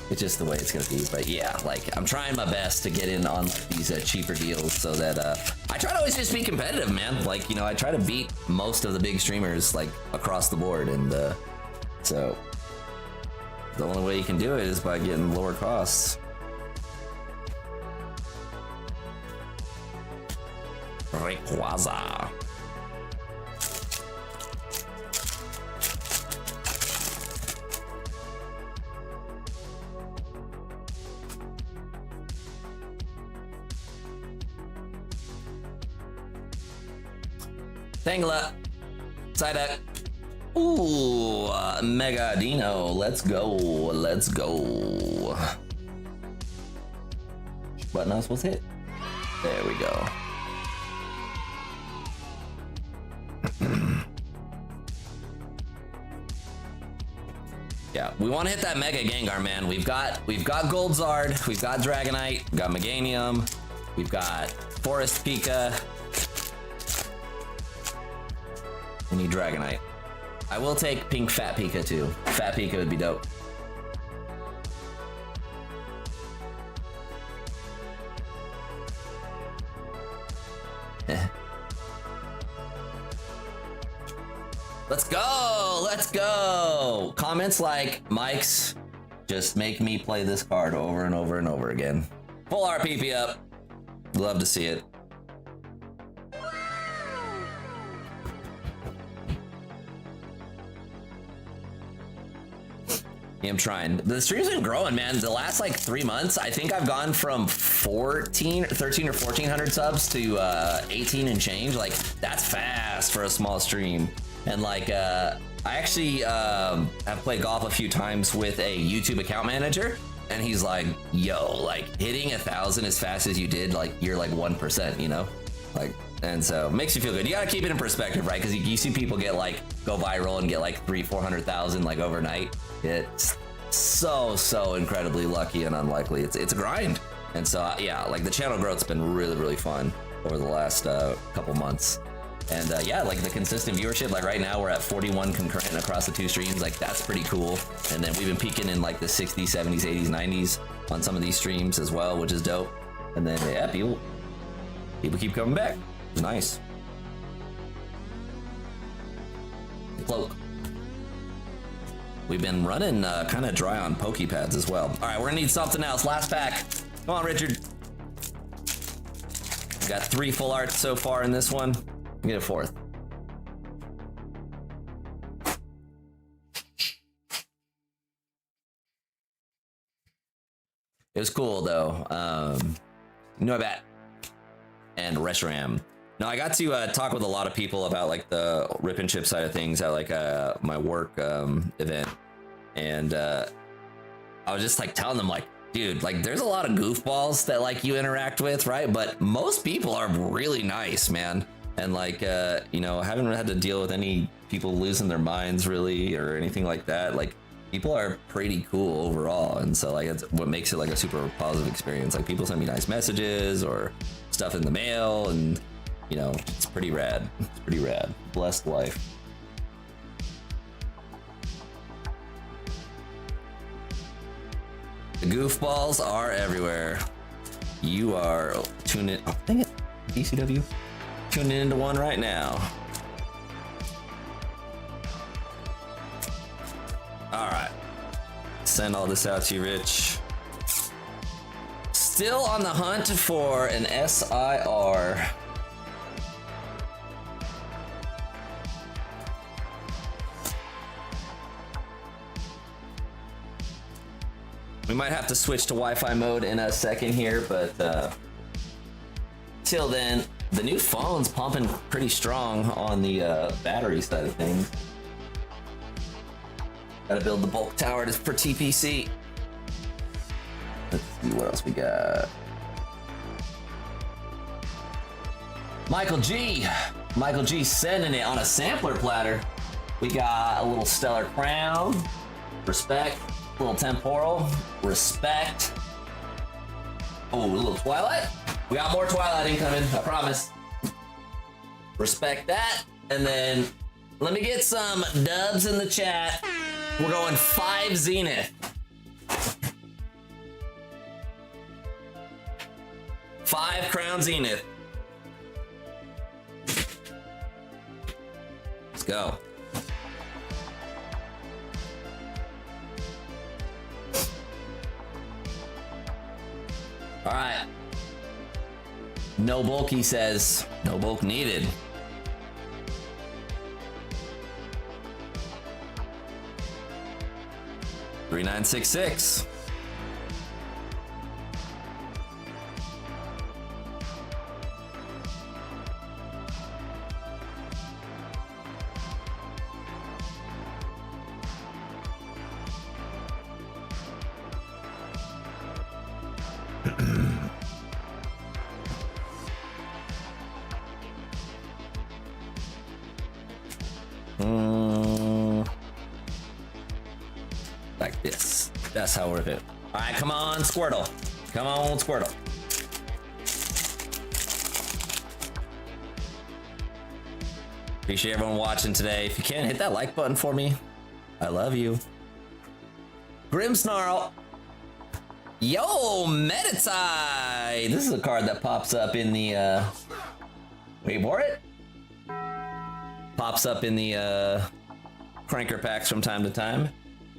It's just the way it's gonna be. But yeah, like I'm trying my best to get in on like, these cheaper deals so that I try to always just be competitive, man. Like, you know, I try to beat most of the big streamers like across the board, and so the only way you can do it is by getting lower costs. Rayquaza. Tangela. Psyduck. Ooh, Mega Dino. Let's go. Let's go. Button I was supposed to hit. There we go. Yeah, we want to hit that Mega Gengar, man. We've got Gold Zard, we've got Dragonite, we've got Meganium, we've got Forest Pika. We need Dragonite. I will take Pink Fat Pika too. Fat Pika would be dope. Let's go! Let's go! Comments like Mike's just make me play this card over and over and over again. Full RPP up. Love to see it. Yeah, I'm trying. The stream's been growing, man. The last like 3 months, I think I've gone from 13 or 1400 subs to 18 and change. Like, that's fast for a small stream. And like, I actually have played golf a few times with a YouTube account manager, and he's like, yo, like hitting 1,000 as fast as you did, like you're like 1%, you know? Like, and so it makes you feel good. You gotta keep it in perspective, right? Because you see people get like, go viral and get like 300,000-400,000 like overnight. It's so incredibly lucky and unlikely. It's a grind. And so yeah, like the channel growth's been really fun over the last couple months. And yeah, like the consistent viewership, like right now we're at 41 concurrent across the 2 streams. Like that's pretty cool. And then we've been peaking in like the 60s, 70s, 80s, 90s on some of these streams as well, which is dope. And then yeah, people keep coming back. It's nice. Cloak. We've been running kind of dry on Pokepads as well. All right, we're gonna need something else. Last pack. Come on, Richard. We got 3 full arts so far in this one. Get a 4th. It was cool though. Noibat and Reshiram. Now I got to talk with a lot of people about like the rip and chip side of things at like my work event, and I was just like telling them like, dude, like there's a lot of goofballs that like you interact with, right? But most people are really nice, man. And like, you know, haven't had to deal with any people losing their minds really or anything like that. Like people are pretty cool overall. And so like, it's what makes it like a super positive experience. Like people send me nice messages or stuff in the mail, and you know, it's pretty rad. It's pretty rad. Blessed life. The goofballs are everywhere. You are tuning in. Oh, dang it. DCW. Tuning into one right now. All right. Send all this out to you, Rich. Still on the hunt for an SIR. We might have to switch to Wi-Fi mode in a second here, but till then, the new phone's pumping pretty strong on the battery side of things. Gotta build the bulk tower for TPC. Let's see what else we got. Michael G. Michael G sending it on a sampler platter. We got a little Stellar Crown. Respect. A little Temporal. Respect. Oh, a little Twilight. We got more Twilight incoming, I promise. Respect that. And then let me get some dubs in the chat. We're going 5 Zenith. 5 Crown Zenith. Let's go. All right. No bulk, he says. No bulk needed. $3966. Like this. That's how we're it. All right, come on, Squirtle. Come on, Squirtle. Appreciate everyone watching today. If you can, hit that like button for me. I love you. Grimmsnarl. Yo, Meditai. This is a card that pops up in the, wait for it. Pops up in the, cranker packs from time to time.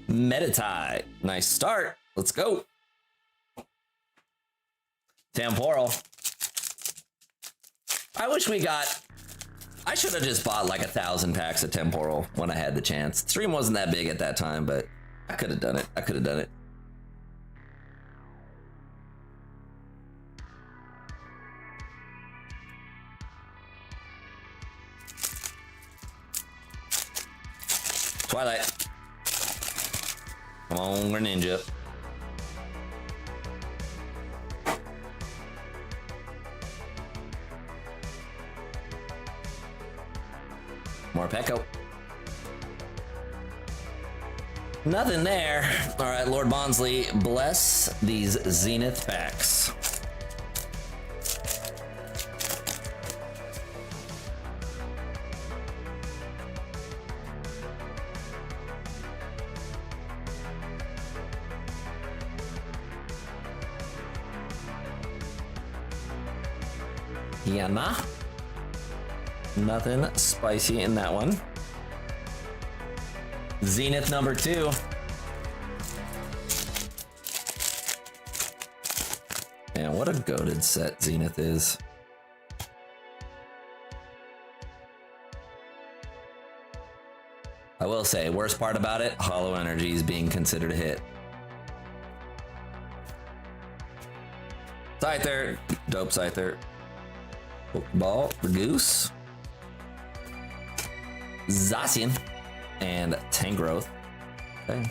Meditai. Nice start. Let's go. Temporal. I wish we got... I should have just bought like 1,000 packs of Temporal when I had the chance. Stream wasn't that big at that time, but I could have done it. I could have done it. Twilight. Come on, Greninja. More Pecco. Nothing there. All right, Lord Bonsley, bless these Zenith packs. Yana. Nothing spicy in that one. Zenith number 2. Man, what a goated set Zenith is. I will say, worst part about it, Hollow Energy is being considered a hit. Scyther, dope Scyther. Pokeball, the Goose. Zacian and Tangrowth. Okay.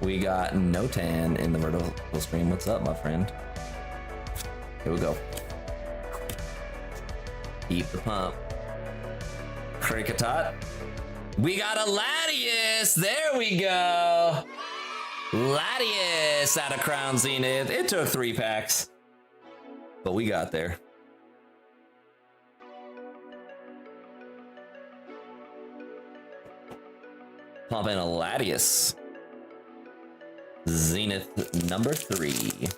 We got Notan in the vertical stream. What's up, my friend? Here we go. Keep the pump. Krikatot. We got a Latias. There we go. Latias out of Crown Zenith. It took 3 packs, but we got there. Pump in a Latias. Zenith number 3.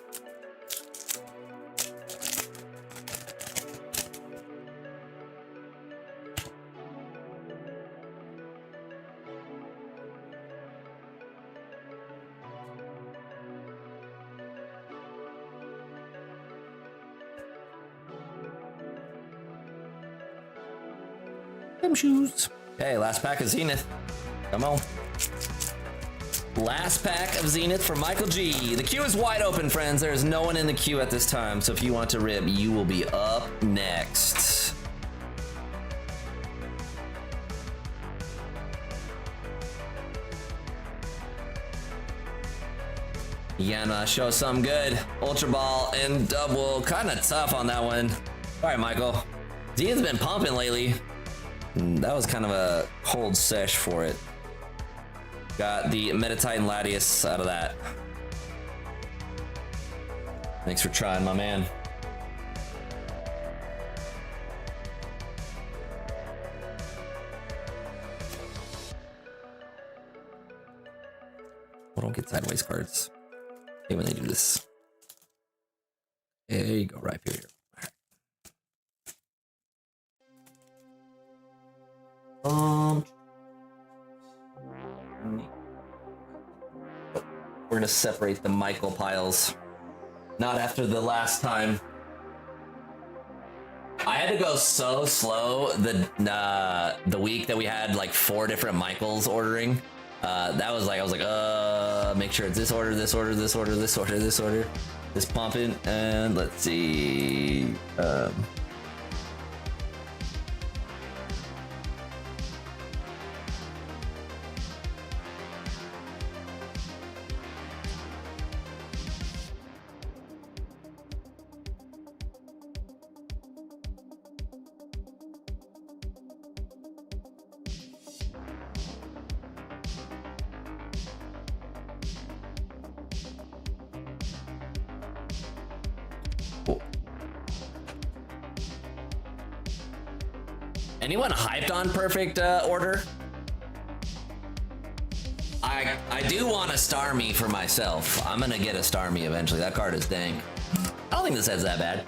Shoes. Okay, last pack of Zenith. Come on. Last pack of Zenith for Michael G. The queue is wide open, friends. There is no one in the queue at this time, so if you want to rip, you will be up next. Yana, show some good. Ultra Ball and double. Kind of tough on that one. All right, Michael. Zenith's been pumping lately. That was kind of a cold sesh for it. Got the Meditite and Latias out of that. Thanks for trying, my man. I don't get sideways cards. Hey, when they do this. There you go, right here. We're gonna separate the Michael piles. Not after the last time. I had to go so slow the week that we had like 4 different Michaels ordering. That was like, I was like, make sure it's this order, this order, this order, this order, this order, this pumping, and let's see. Anyone hyped on perfect order? I do want a star me for myself. I'm gonna get a star me eventually. That card is dank. I don't think this head's that bad.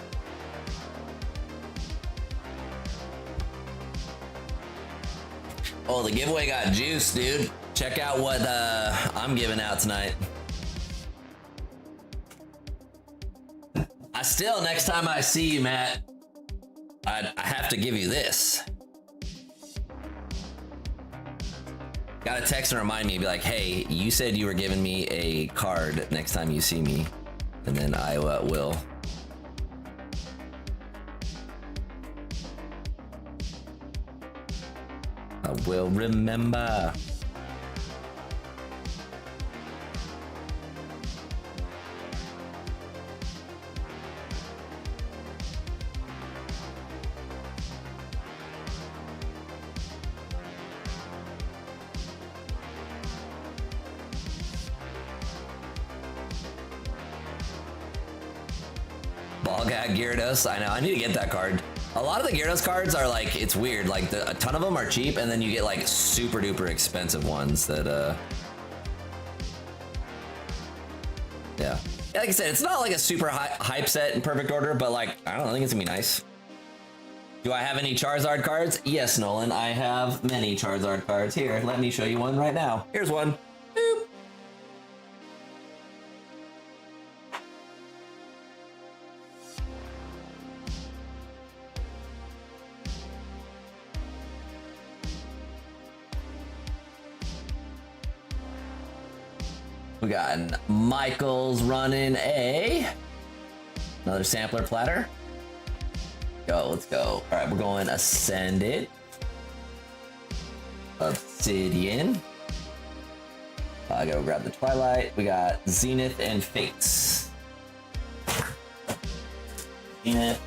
Oh, the giveaway got juice, dude. Check out what I'm giving out tonight. I still, next time I see you, Matt, I have to give you this. Gotta text and remind me, be like, hey, you said you were giving me a card next time you see me, and then I will. I will remember. Ballgag Gyarados. I know, I need to get that card. A lot of the Gyarados cards are like, it's weird, like a ton of them are cheap, and then you get like super duper expensive ones that yeah. Like I said, it's not like a super hype set in perfect order, but like, I don't know, I think it's gonna be nice. Do I have any Charizard cards? Yes, Nolan, I have many Charizard cards. Here, let me show you one right now. Here's one. Boop. We got Michael's running another sampler platter. Go, let's go. All right, we're going Ascended, Obsidian. I gotta grab the Twilight. We got Zenith and Fates. Zenith.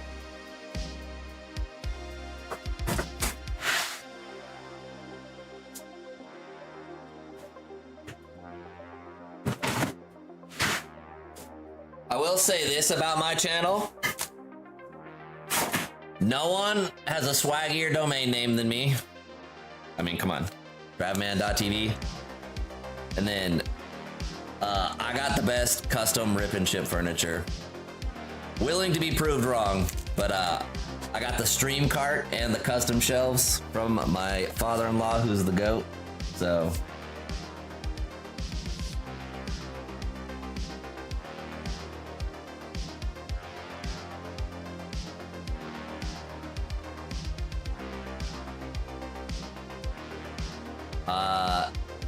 I will say this about my channel. No one has a swaggier domain name than me. I mean, come on. Travman.tv. And then I got the best custom rip and ship furniture. Willing to be proved wrong, but I got the stream cart and the custom shelves from my father-in-law, who's the GOAT. So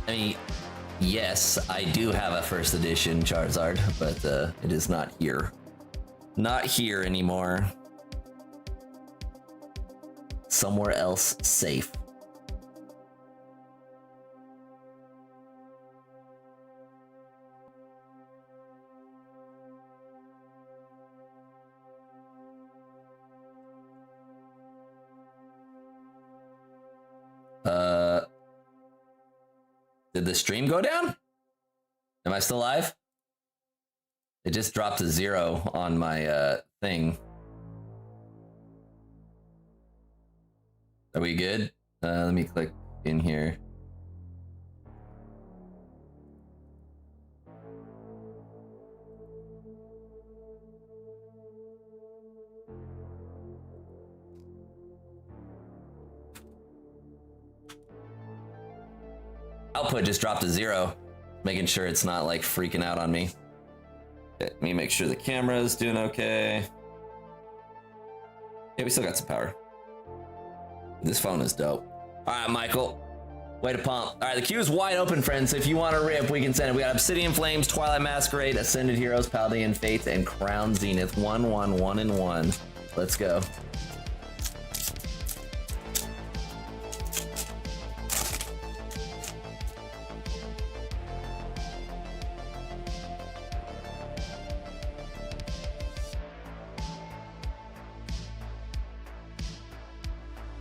I mean, yes, I do have a first edition Charizard, but it is not here. Not here anymore. Somewhere else safe. Did the stream go down? Am I still live? It just dropped a 0 on my thing. Are we good? Let me click in here. Output just dropped a 0, making sure it's not like freaking out on me. Let me make sure the camera is doing okay. Yeah, we still got some power. This phone is dope. All right, Michael, way to pump. All right, the queue is wide open, friends. If you want to rip, we can send it. We got Obsidian Flames, Twilight Masquerade, Ascended Heroes, Paladin Fates, and Crown Zenith. 1-1-1-1. Let's go.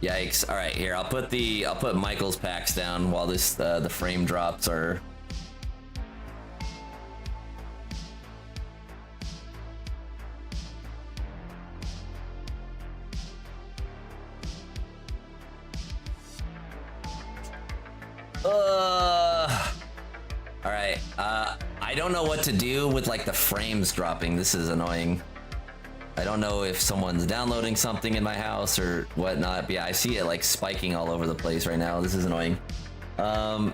Yikes. All right, here, I'll put Michael's packs down while this the frame drops are. All right. I don't know what to do with like the frames dropping. This is annoying. I don't know if someone's downloading something in my house or whatnot, but yeah, I see it like spiking all over the place right now. This is annoying. Let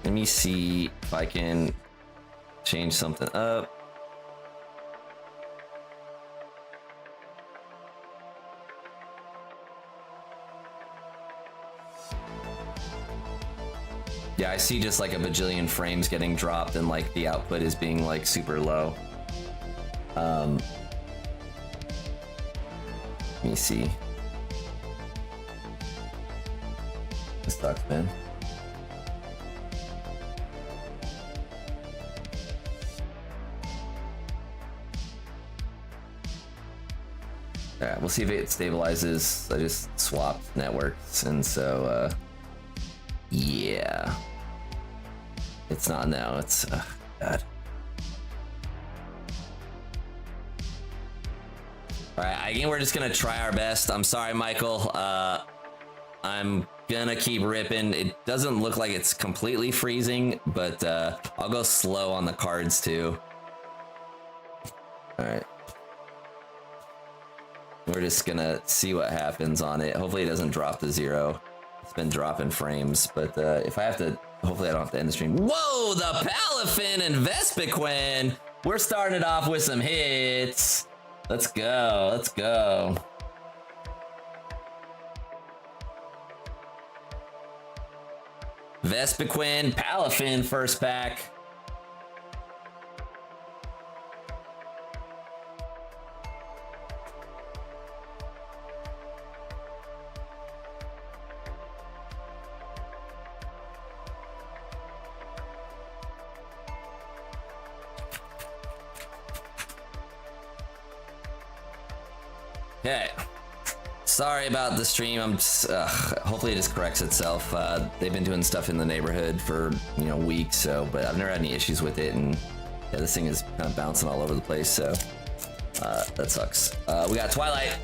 me see if I can change something up. Yeah, I see just like a bajillion frames getting dropped and like the output is being like super low. Let me see. This sucks, man. Alright, we'll see if it stabilizes. I just swapped networks, and so, yeah. It's not now, it's, God. Alright, I think we're just gonna try our best. I'm sorry, Michael. I'm gonna keep ripping. It doesn't look like it's completely freezing, but I'll go slow on the cards too. Alright. We're just gonna see what happens on it. Hopefully it doesn't drop to 0. It's been dropping frames, but if I have to, hopefully I don't have to end the stream. Whoa, the Palafin and Vespiquen! We're starting it off with some hits. Let's go, let's go. Vespiquen, Palafin, first pack. Okay, sorry about the stream. I'm just, hopefully it just corrects itself. They've been doing stuff in the neighborhood for, you know, weeks, so, but I've never had any issues with it, and yeah, this thing is kind of bouncing all over the place, so that sucks. We got Twilight.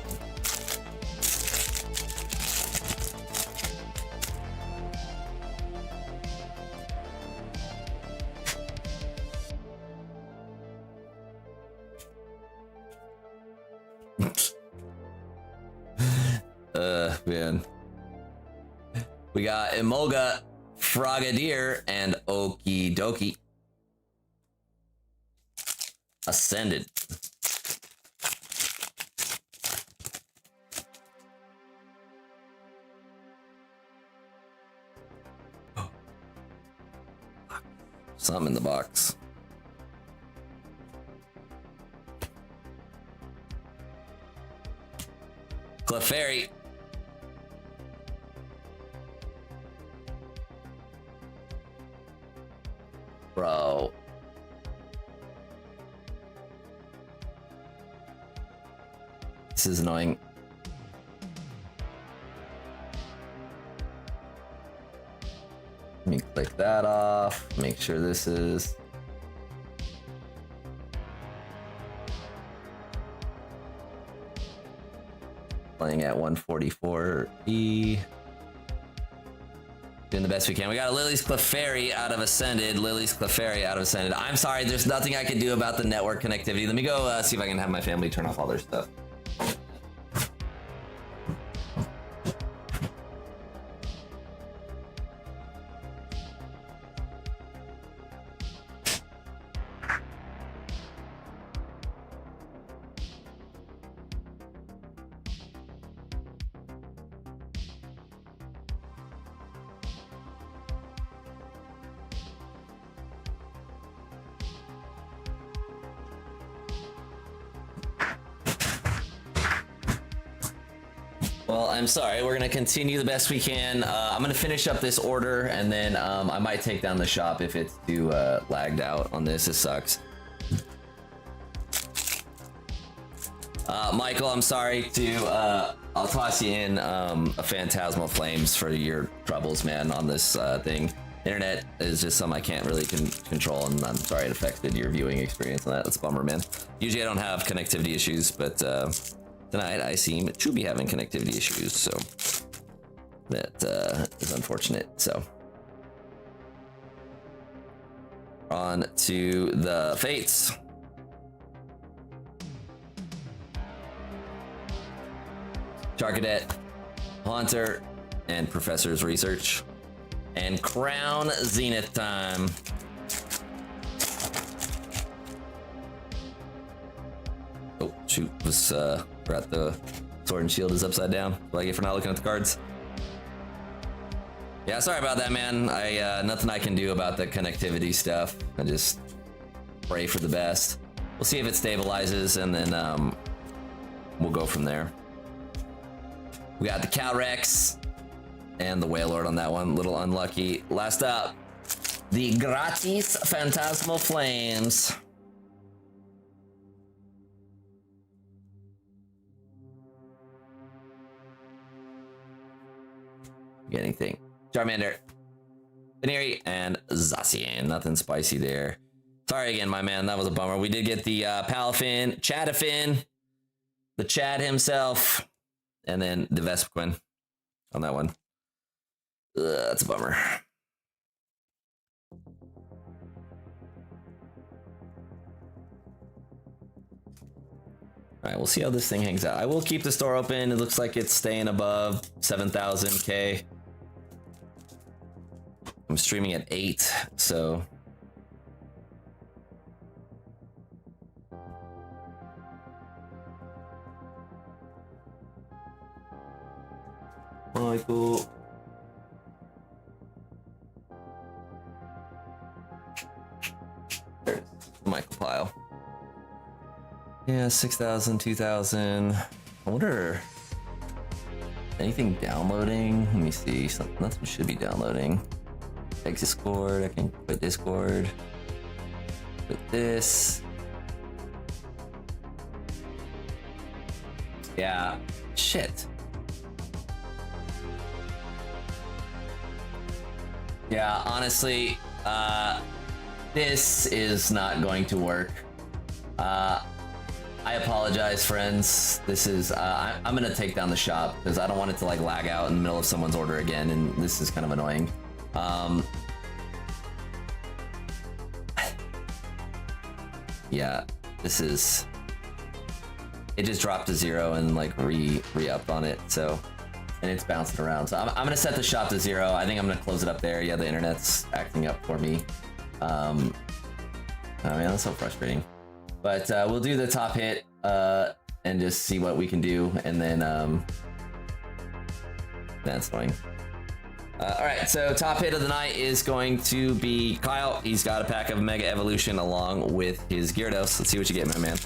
Man. We got Emolga, Frogadier, and Okie Dokie. Ascended. Something in the box. Clefairy. Bro. This is annoying. Let me click that off. Make sure this is... selling at 144E. Doing the best we can. We got a Lily's Clefairy out of Ascended. Lily's Clefairy out of Ascended. I'm sorry, there's nothing I can do about the network connectivity. Let me go see if I can have my family turn off all their stuff. Well, I'm sorry. We're going to continue the best we can. I'm going to finish up this order, and then I might take down the shop if it's too lagged out on this. It sucks. Michael, I'm sorry to... I'll toss you in a Phantasmal Flames for your troubles, man, on this thing. Internet is just something I can't really control, and I'm sorry it affected your viewing experience on that. That's a bummer, man. Usually I don't have connectivity issues, but... tonight I seem to be having connectivity issues, so that is unfortunate. So on to the fates. Charcadet, Haunter, and Professor's Research, and Crown Zenith time. Oh shoot, was forgot the Sword and Shield is upside down. What I get for not looking at the cards. Yeah, sorry about that, man. I nothing I can do about the connectivity stuff. I just pray for the best. We'll see if it stabilizes, and then we'll go from there. We got the Calrex and the Wailord on that one. Little unlucky. Last up, the Gratis Phantasmal Flames. Get anything? Charmander, Veneri, and Zacian. Nothing spicy there. Sorry again, my man. That was a bummer. We did get the Palafin, Chatafin, the Chad himself, and then the Vespiquen on that one. That's a bummer. All right, we'll see how this thing hangs out. I will keep the store open. It looks like it's staying above 7,000K. I'm streaming at 8, so... Michael. There's Michael Pyle. Yeah, 6,000, 2,000. I wonder... anything downloading? Let me see. Nothing should be downloading. Exit Discord. I can quit Discord. Put this. Yeah. Shit. Yeah, honestly, this is not going to work. I apologize, friends. This is, I'm gonna take down the shop because I don't want it to like lag out in the middle of someone's order again, and this is kind of annoying. Yeah, this is, it just dropped to 0 and like re-upped on it, so, and it's bouncing around. So I'm gonna set the shop to 0. I think I'm gonna close it up there. Yeah, the internet's acting up for me. Oh man, that's so frustrating. But we'll do the top hit and just see what we can do, and then that's annoying. All right, so top hit of the night is going to be Kyle. He's got a pack of Mega Evolution along with his Gyarados. Let's see what you get, my man.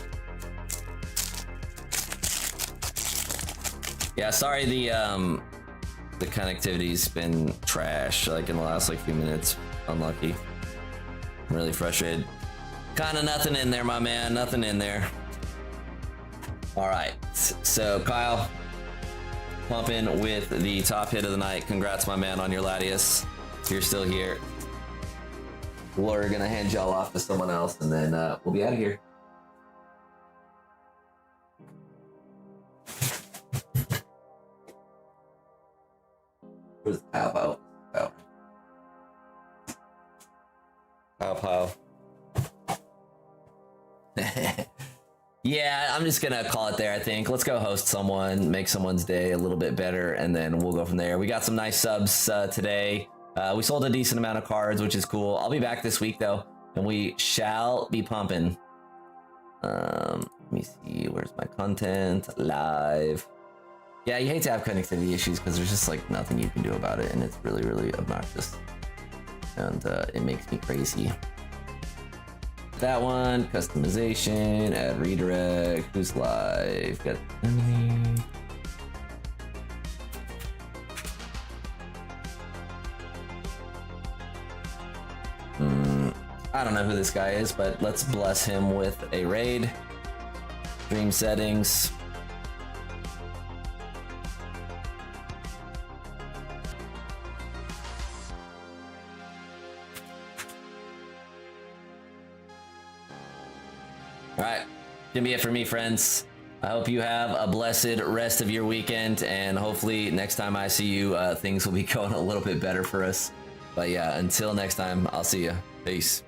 Yeah, sorry the connectivity's been trash like in the last like few minutes. Unlucky. I'm really frustrated. Kind of nothing in there, my man. Nothing in there. All right, so Kyle, pumping with the top hit of the night. Congrats, my man, on your Latias. You're still here. We're gonna hand y'all off to someone else, and then we'll be out of here. Where's Pow? Pow. Yeah, I'm just gonna call it there, I think. Let's go host someone, make someone's day a little bit better, and then we'll go from there. We got some nice subs today. We sold a decent amount of cards, which is cool. I'll be back this week, though, and we shall be pumping. Let me see. Where's my content? Live. Yeah, you hate to have connectivity issues because there's just like nothing you can do about it, and it's really, really obnoxious. And it makes me crazy. That one, customization, add redirect, who's live, got I don't know who this guy is, but let's bless him with a raid. Stream settings. All right, gonna be it for me, friends. I hope you have a blessed rest of your weekend, and hopefully next time I see you, things will be going a little bit better for us. But yeah, until next time, I'll see you. Peace.